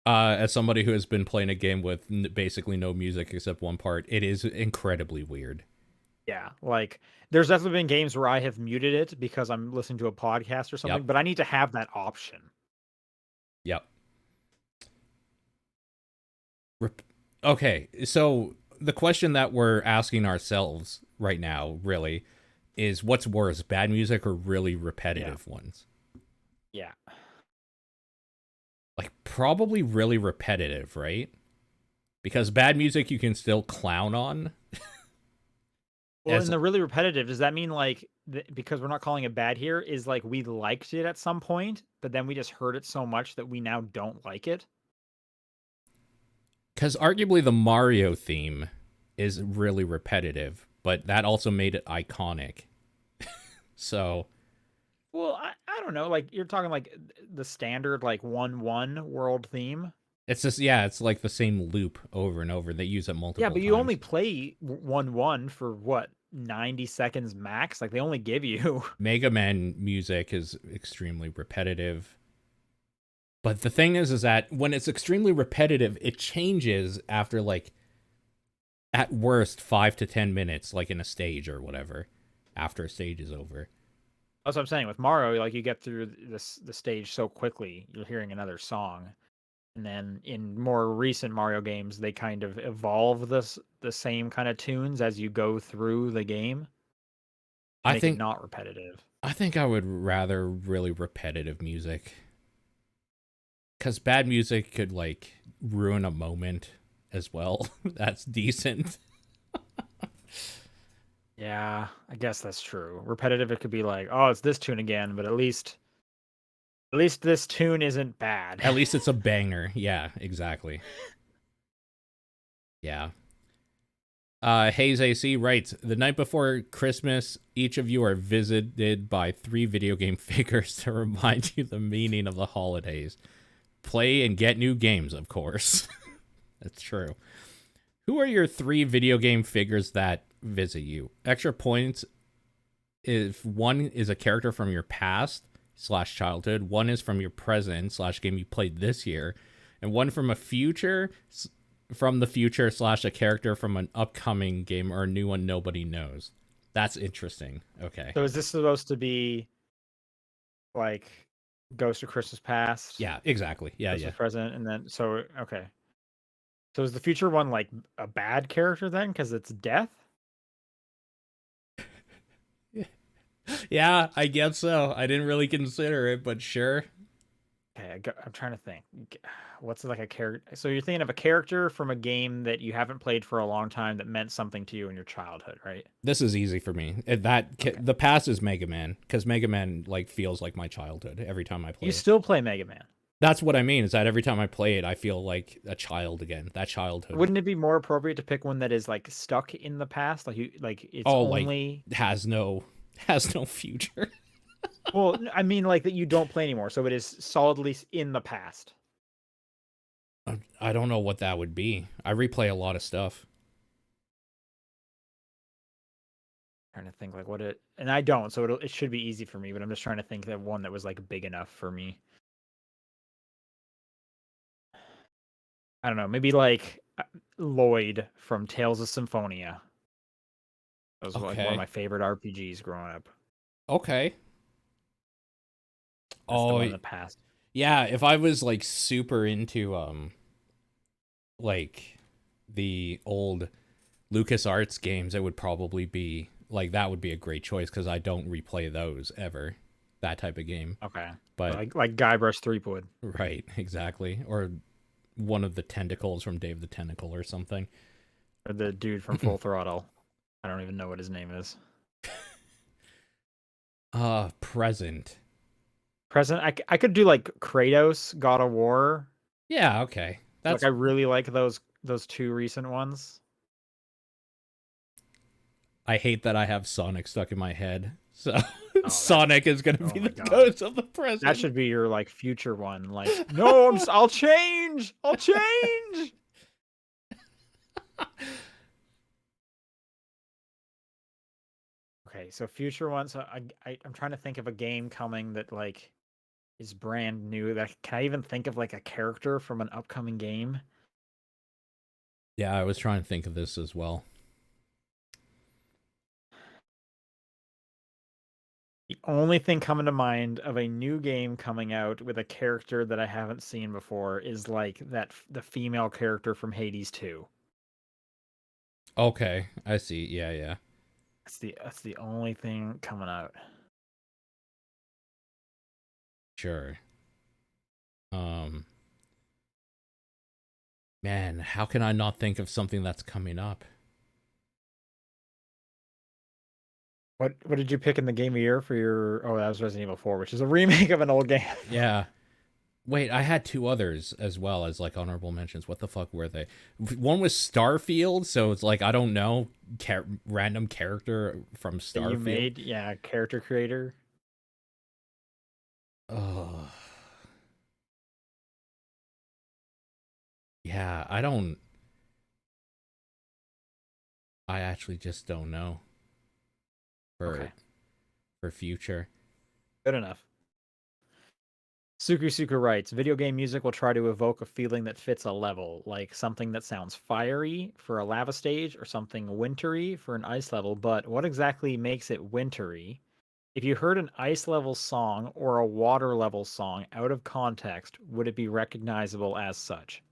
As somebody who has been playing a game with basically no music except one part, it is incredibly weird. Yeah, there's definitely been games where I have muted it because I'm listening to a podcast or something, but I need to have that option. Yep. Okay, so the question that we're asking ourselves right now, really, is what's worse, bad music or really repetitive ones? Yeah. Probably really repetitive, right? Because bad music you can still clown on. Well, in the really repetitive, does that mean because we're not calling it bad here, is we liked it at some point, but then we just heard it so much that we now don't like it? Because arguably the Mario theme is really repetitive, but that also made it iconic. So... Well, I don't know. You're talking the standard 1-1 world theme. It's just it's the same loop over and over. They use it multiple times. Yeah, but you only play 1-1 for what, 90 seconds max? They only give you Mega Man music is extremely repetitive. But the thing is that when it's extremely repetitive, it changes after at worst 5 to 10 minutes, in a stage or whatever, after a stage is over. That's what I'm saying. With Mario, you get through the stage so quickly, you're hearing another song. And then in more recent Mario games, they kind of evolve the same kind of tunes as you go through the game. Make it not repetitive. I think I would rather really repetitive music. Because bad music could, ruin a moment as well. That's decent. Yeah, I guess that's true. Repetitive, it could be oh, it's this tune again, but at least this tune isn't bad. At least it's a banger. Yeah, exactly. Yeah. Hayes AC writes, the night before Christmas, each of you are visited by 3 video game figures to remind you the meaning of the holidays. Play and get new games, of course. That's true. Who are your 3 video game figures that visit you? Extra points if one is a character from your past / childhood, one is from your present / game you played this year, and one from the future / a character from an upcoming game or a new one nobody knows. That's interesting. Okay. So is this supposed to be Ghost of Christmas Past? Yeah, exactly. Yeah, Christmas Present, and then okay. So is the future one a bad character then because it's death? Yeah, I guess so. I didn't really consider it, but sure. Okay, I'm trying to think. What's a character? So you're thinking of a character from a game that you haven't played for a long time that meant something to you in your childhood, right? This is easy for me. The past is Mega Man, because Mega Man feels like my childhood every time I play. You still play Mega Man? That's what I mean, is that every time I play it, I feel like a child again. That childhood. Wouldn't it be more appropriate to pick one that is like stuck in the past, like it's Oh, like only has no has no future. well, I mean like that you don't play anymore, so it is solidly in the past. I don't know what that would be. I replay a lot of stuff. Trying to think like what it, and I don't, so it should be easy for me, but I'm just trying to think of one that was like big enough for me. I don't know, maybe like Lloyd from Tales of Symphonia. That was like one of Okay. my favorite RPGs growing up. Okay. That's the Oh, one in the past. yeah, if I was like super into like the old LucasArts games, it would probably be like that would be a great choice because I don't replay those ever. That type of game. Okay, But like Guybrush Threepwood, right, exactly. Or one of the tentacles from Dave the Tentacle or something. or the dude from Full Throttle. I don't even know what his name is. Present. Present. I could do like Kratos, God of War. Yeah, okay. Like That's I really like those two recent ones. I hate that I have Sonic stuck in my head. So Oh, Sonic is gonna oh be my the god. ghost of the That present. should be your like future one. Like, no, I'll change. I'll change. Okay, so future ones. So I'm trying to think of a game coming that like is brand new. That can I even think of like a character from an upcoming game? Yeah, I was trying to think of this as well. The only thing coming to mind of a new game coming out with a character that I haven't seen before is like the female character from Hades 2. Okay, I see. Yeah, yeah. That's the only thing coming out. Sure. Um Man, how can I not think of something that's coming up? What did you pick in the game of year for your? Oh, that was Resident Evil 4, which is a remake of an old game. Yeah. Wait, I had two others as well as like honorable mentions. What the fuck were they? One was Starfield, so it's like I don't know, random character from That you Starfield. made, yeah, character creator. Oh. Yeah, I don't I actually just don't know for Okay, future. good enough. Suku writes, video game music will try to evoke a feeling that fits a level, like something that sounds fiery for a lava stage or something wintry for an ice level, but what exactly makes it wintry? If you heard an ice level song or a water level song out of context, would it be recognizable as such?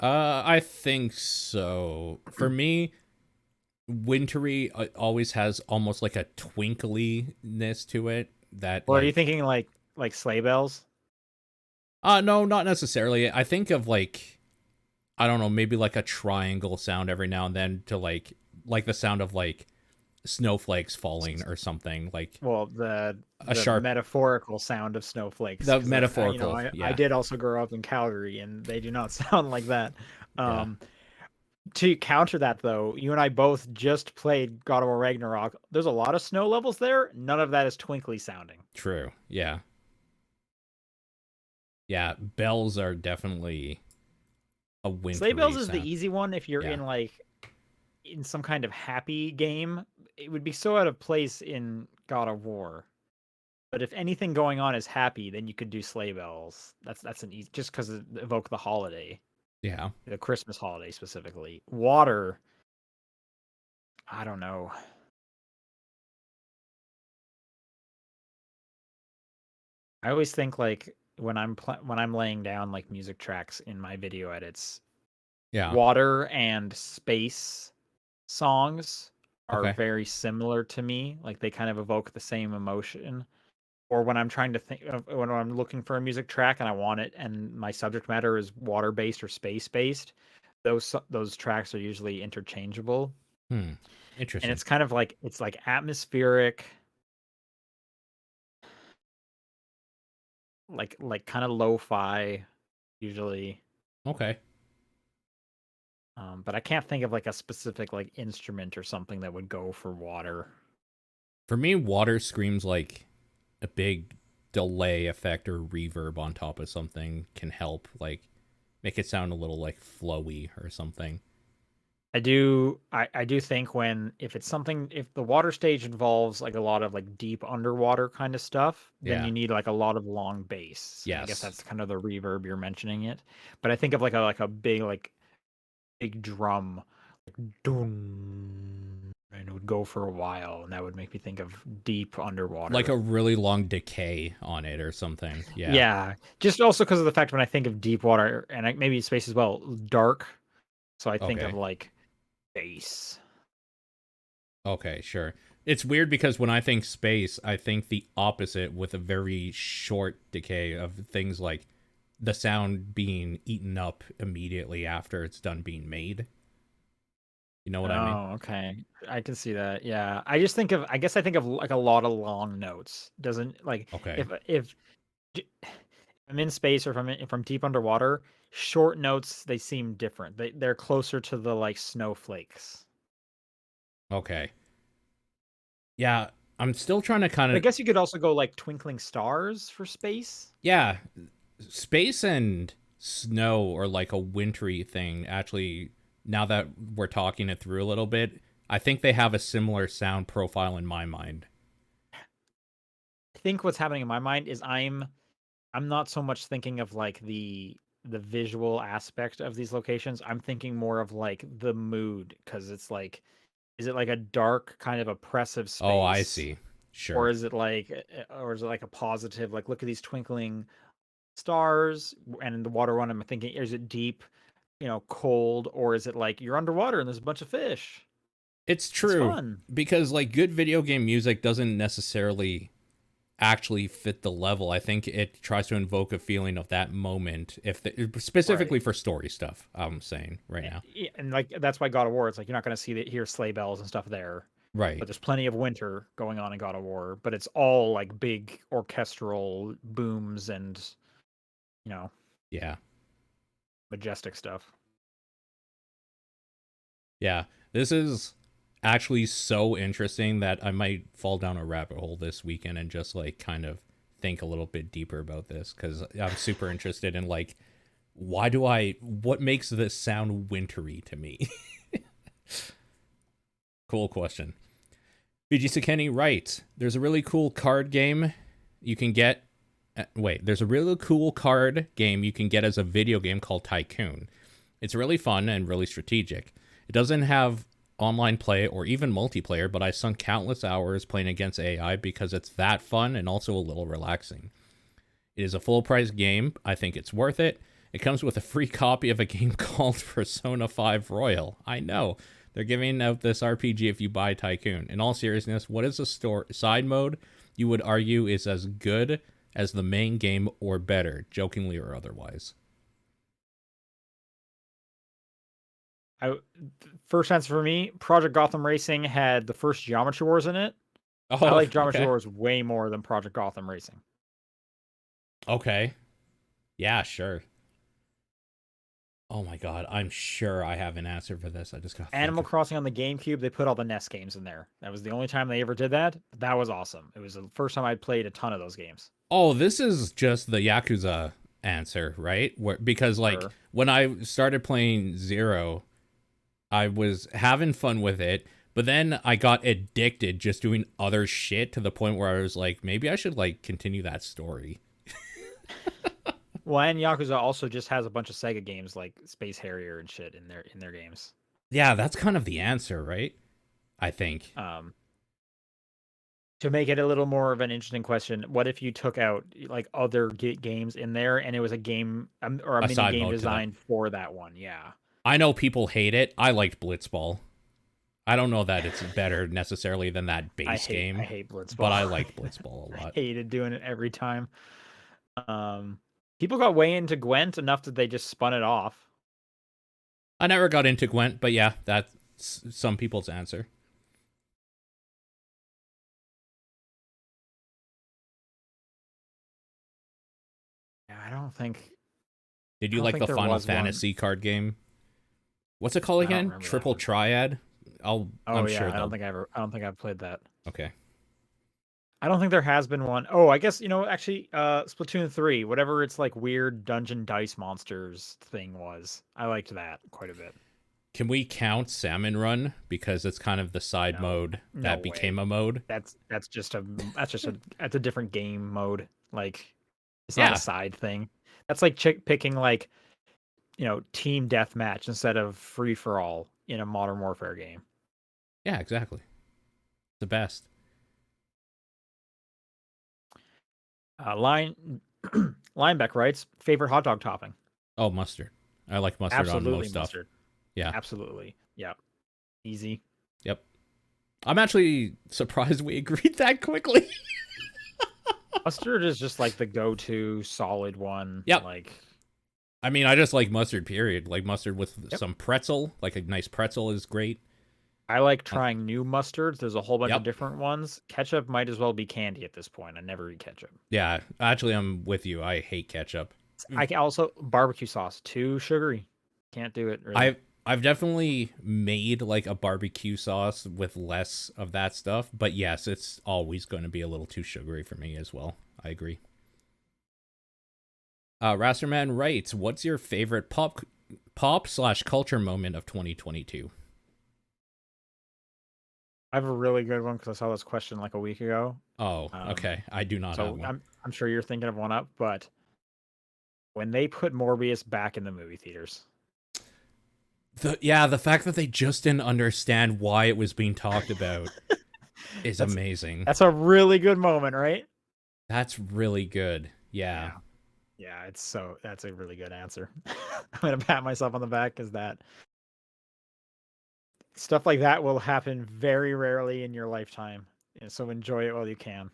I think so. For me, wintry always has almost like a twinkliness to it that Well, are you like thinking like sleigh bells? no, not necessarily. I think of like I don't know, maybe like a triangle sound every now and then to like the sound of like snowflakes falling or something like Well, the a the sharp metaphorical sound of snowflakes, the because metaphorical. I Yeah. did also grow up in Calgary, and they do not sound like that. Yeah. Um, to counter that, though, you and I both just played God of War Ragnarok. There's a lot of snow levels there. None of that is twinkly sounding. True. Yeah. Yeah, bells are definitely a Sleigh bells wintry is the sound. easy one if you're Yeah. in like in some kind of happy game. It would be so out of place in God of War. But if anything going on is happy, then you could do sleigh bells. That's an easy, just because it evoke the holiday, Yeah. the Christmas holiday specifically. Water, I don't know. I always think like when I'm laying down like music tracks in my video edits, Yeah. water and space songs are Okay. very similar to me. Like they kind of evoke the same emotion. Or when I'm trying to think of when I'm looking for a music track and I want it and my subject matter is water based or space based, those tracks are usually interchangeable. Hmm. And Interesting. it's kind of like it's like atmospheric. like kind of lo-fi usually. Okay. But I can't think of like a specific like instrument or something that would go for water. For me, water screams like a big delay effect or reverb on top of something can help, like make it sound a little like flowy or something. I do think when if it's something if the water stage involves like a lot of like deep underwater kind of stuff, then Yeah. you need like a lot of long bass. And I guess Yes. that's kind of the reverb you're mentioning it. But I think of like a big drum, like dun, and it would go for a while, and that would make me think of deep Like underwater. a really long decay on it or something. Yeah. Yeah, just also because of the fact when I think of deep water and maybe space as well, dark. So I think of Okay. like bass. Okay, sure. It's weird because when I think space, I think the opposite with a very short decay of things like the sound being eaten up immediately after it's done being made. You know what I mean? Oh, okay. I can see that. Yeah. I just think of I guess I think of like a lot of long notes. Doesn't like Okay. if j- I'm in space or if I'm deep underwater, short notes they seem different. They're closer to the like snowflakes. Okay. Yeah, I'm still trying to kind But I of guess you could also go like twinkling stars for space. yeah, space and snow or like a wintry thing actually now that we're talking it through a little bit, I think they have a similar sound profile in my mind. I think what's happening in my mind is I'm not so much thinking of like the visual aspect of these locations. I'm thinking more of like the mood because it's like is it like a dark kind of oppressive Oh, I space see. or Sure. is it like a positive like look at these twinkling stars and in the water one I'm thinking is it deep, cold or is it like you're underwater and there's a bunch of fish. It's It's true fun. because like good video game music doesn't necessarily actually fit the level. I think it tries to invoke a feeling of that moment if Right. specifically for story stuff, I'm saying right now. And like that's why God of War it's like you're not going to hear sleigh bells and stuff there. Right. But there's plenty of winter going on in God of War, but it's all like big orchestral booms and, you know, Yeah. majestic stuff. Yeah. This is actually so interesting that I might fall down a rabbit hole this weekend and just like kind of think a little bit deeper about this cuz I'm super interested in like what makes this sound wintry to me? Cool question. BG Sakeni writes, there's a really cool card game you can get. There's a really cool card game you can get as a video game called Tycoon. It's really fun and really strategic. It doesn't have online play or even multiplayer, but I sunk countless hours playing against AI because it's that fun and also a little relaxing. It is a full price game. I think it's worth it. It comes with a free copy of a game called Persona 5 Royal. I know. They're giving out this RPG if you buy Tycoon. In all seriousness, what is the side mode you would argue is as good as the main game or better, jokingly or otherwise? I First answer for me, Project Gotham Racing had the first Geometry Wars in it. I Oh, like Geometry okay. Wars way more than Project Gotham Racing. Okay. Yeah, sure. Oh my god, I'm sure I have an answer for this. I just gotta think Animal of. Crossing on the GameCube, they put all the NES games in there. That was the only time they ever did that. That was awesome. It was the first time I'd played a ton of those games. Oh, this is just the Yakuza answer, right? Because like Sure. when I started playing Zero, I was having fun with it, but then I got addicted just doing other shit to the point where I was like, maybe I should like continue that story. Well, and Yakuza also just has a bunch of Sega games like Space Harrier and shit in their games. Yeah, that's kind of the answer, right? I think. Um, to make it a little more of an interesting question, what if you took out like other games in there and it was a game or a A mini side game mode to that. designed for that one? Yeah. I know people hate it. I liked Blitzball. I don't know that it's better necessarily than that base I game, hate but Blitzball. I liked Blitzball a I lot. hated doing it every time. Um, People got way into Gwent enough that they just spun it off. I never got into Gwent, but yeah, that's some people's answer. I don't think. Did I you don't like think the there Final was one. Fantasy card game? What's it called I don't again? remember that Triple one. Triad? Oh I'm yeah, sure I don't they'll. think I don't think I've played that. Okay. I don't think there has been one. Oh, I guess actually, Splatoon 3, whatever its like weird dungeon dice monsters thing was. I liked that quite a bit. Can we count Salmon Run because it's kind of the side No, mode no that way. became a mode? That's a different game mode. Like, it's not a Yeah. side thing. That's like picking like team deathmatch instead of free for all in a Modern Warfare game. Yeah, exactly. The best. Line Lineback writes favorite hot dog topping. Oh, mustard. I like mustard on Absolutely most stuff. mustard. Yeah. Absolutely. Yeah. Easy. Yep. I'm actually surprised we agreed that quickly. Mustard is just like the go-to solid one. Yep. Like, I mean, I just like mustard, period. Like mustard with yep. some pretzel. Like a nice pretzel is great. I like trying new mustards. There's a whole bunch of Yep. different ones. Ketchup might as well be candy at this point. I never eat ketchup. Yeah. Actually, I'm with you. I hate ketchup. I can also barbecue sauce, too sugary. Can't do it. Really. I've definitely made like a barbecue sauce with less of that stuff, but yes, it's always going to be a little too sugary for me as well. I agree. Rasterman writes, "What's your favorite pop/culture moment of 2022?" I have a really good one because I saw this question like a week ago. Oh, okay. I do not have So one. I'm sure you're thinking of one up, but when they put Morbius back in the movie theaters. The fact that they just didn't understand why it was being talked about is amazing. That's a really good moment, right? That's really good. Yeah. Yeah, that's a really good answer. I'm gonna pat myself on the back because that stuff like that will happen very rarely in your lifetime. So enjoy it while you can.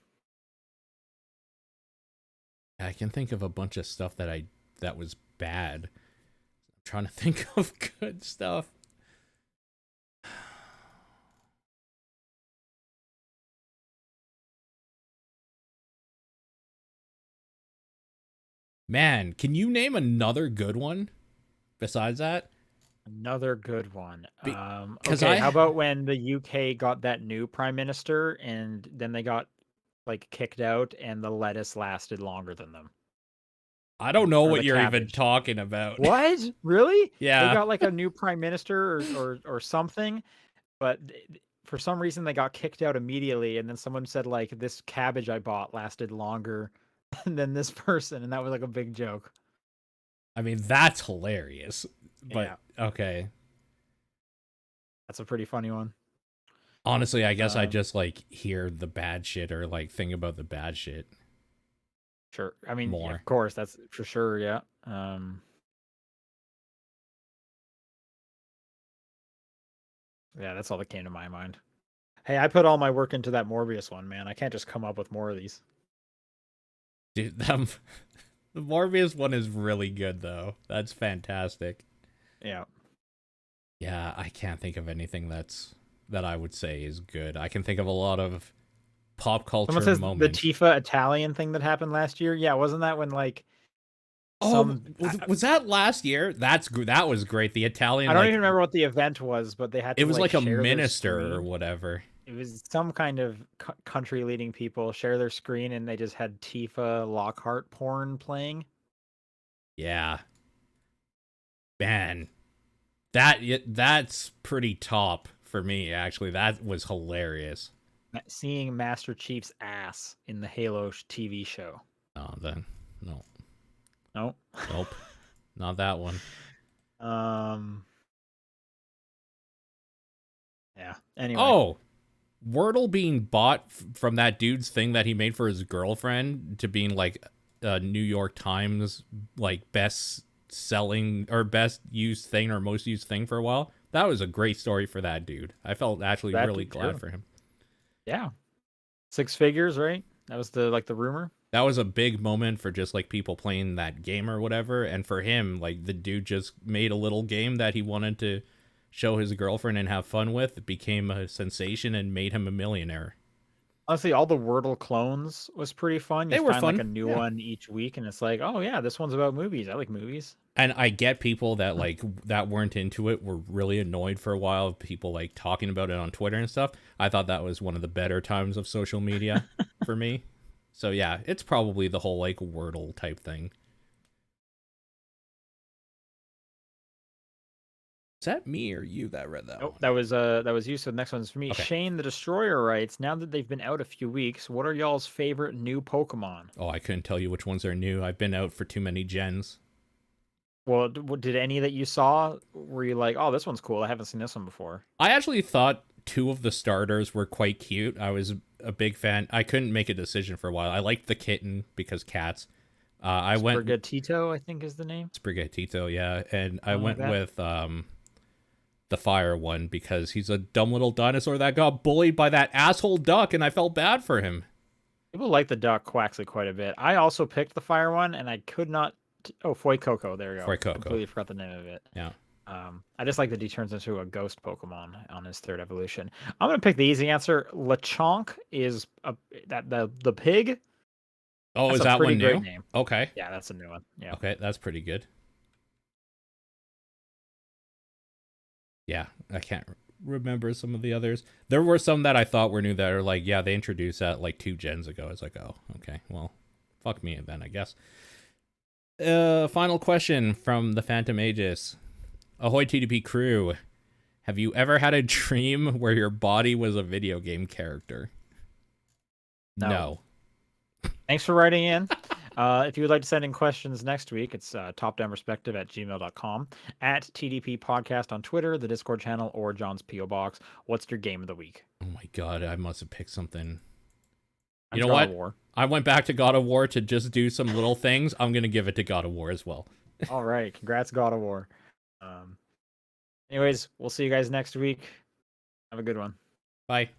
I can think of a bunch of stuff that was bad. I'm trying to think of good stuff. Man, can you name another good one besides that? Another good one. Because Okay, how about when the UK got that new prime minister and then they got like kicked out and the lettuce lasted longer than them? I don't know Or what the you're even cabbage. talking about. What? Really? They Yeah. got like a new prime minister or something, but for some reason they got kicked out immediately and then someone said like this cabbage I bought lasted longer than this person and that was like a big joke. I mean, that's hilarious. Yeah, But okay. that's a pretty funny one. Honestly, I guess I Um, just like hear the bad shit or like think about the bad shit sure. I mean, yeah, more. of course, that's for sure, yeah. Yeah, that's all that came to my mind. Hey, I put all my work into that Morbius one, man. I can't just come up with more of these. Dude, the Morbius one is really good though. That's fantastic. Yeah. Yeah, I can't think of anything that I would say is good. I can think of a lot of pop Someone culture says the moments. Tifa Italian thing that happened last year. Yeah, wasn't that when like Oh, some was that last year? That was great. The Italian I don't like even remember what the event was, but they had it to was like like a share their minister or screen. whatever. It was some kind of country leading people share their screen and they just had Tifa Lockhart porn playing. Yeah. Man, that's pretty top for me actually. That was hilarious. Seeing Master Chief's ass in the Halo TV show. Oh, then no. No. Nope. Not that one. Yeah. Anyway. Oh, Wordle being bought from that dude's thing that he made for his girlfriend to being like a New York Times like best selling or best used thing or most used thing for a while. That was a great story for that dude. I felt actually That really dude glad too. for him. Yeah. 6 figures, right? That was the rumor. That was a big moment for just like people playing that game or whatever, and for him, like the dude just made a little game that he wanted to show his girlfriend and have fun with. It became a sensation and made him a millionaire. Honestly, all the Wordle clones was pretty fun. You They were find like fun. a new Yeah. one each week, and it's like, oh yeah, this one's about movies. I like movies. And I get people that like that weren't into it were really annoyed for a while. People like talking about it on Twitter and stuff. I thought that was one of the better times of social media for me. So yeah, it's probably the whole like Wordle type thing. Is that me or you that read that Oh, one? that was you. So the next one's for me. Okay. Shane the Destroyer writes, now that they've been out a few weeks, what are y'all's favorite new Pokemon? Oh, I couldn't tell you which ones are new. I've been out for too many gens. Well, did any that you saw were you like, oh, this one's cool? I haven't seen this one before. I actually thought two of the starters were quite cute. I was a big fan. I couldn't make a decision for a while. I liked the kitten because cats. I went Sprigatito, I think is the name. Sprigatito, yeah, and I Something like went that. with the fire one because he's a dumb little dinosaur that got bullied by that asshole duck, and I felt bad for him. People like the duck Quaxley quite a bit. I also picked the fire one, and I could not. Oh, Foy Coco. There we go. For Coco, Completely forgot the name of it. yeah. I just like that he turns into a ghost Pokemon on his third evolution. I'm gonna pick the easy answer. Lechonk is the pig. Oh, That's is a that pretty one great new? name. Okay, Yeah, that's a new one. Yeah. okay, that's pretty good. Yeah, I can't remember some of the others. There were some that I thought were new that are like, yeah, they introduced that like 2 gens ago. It's like, oh, okay, well, fuck me then, I guess. Final question from the Phantom Aegis. Ahoy TDP crew. Have you ever had a dream where your body was a video game character? No. Thanks for writing in. If you would like to send in questions next week, it's topdownperspective@gmail.com, at TDP Podcast on Twitter, the Discord channel, or John's P.O. Box. What's your game of the week? Oh my god, I must have picked something. You Mine's know God what? of War. I went back to God of War to just do some little things. I'm going to give it to God of War as well. All right. Congrats, God of War. Um, anyways, we'll see you guys next week. Have a good one. Bye.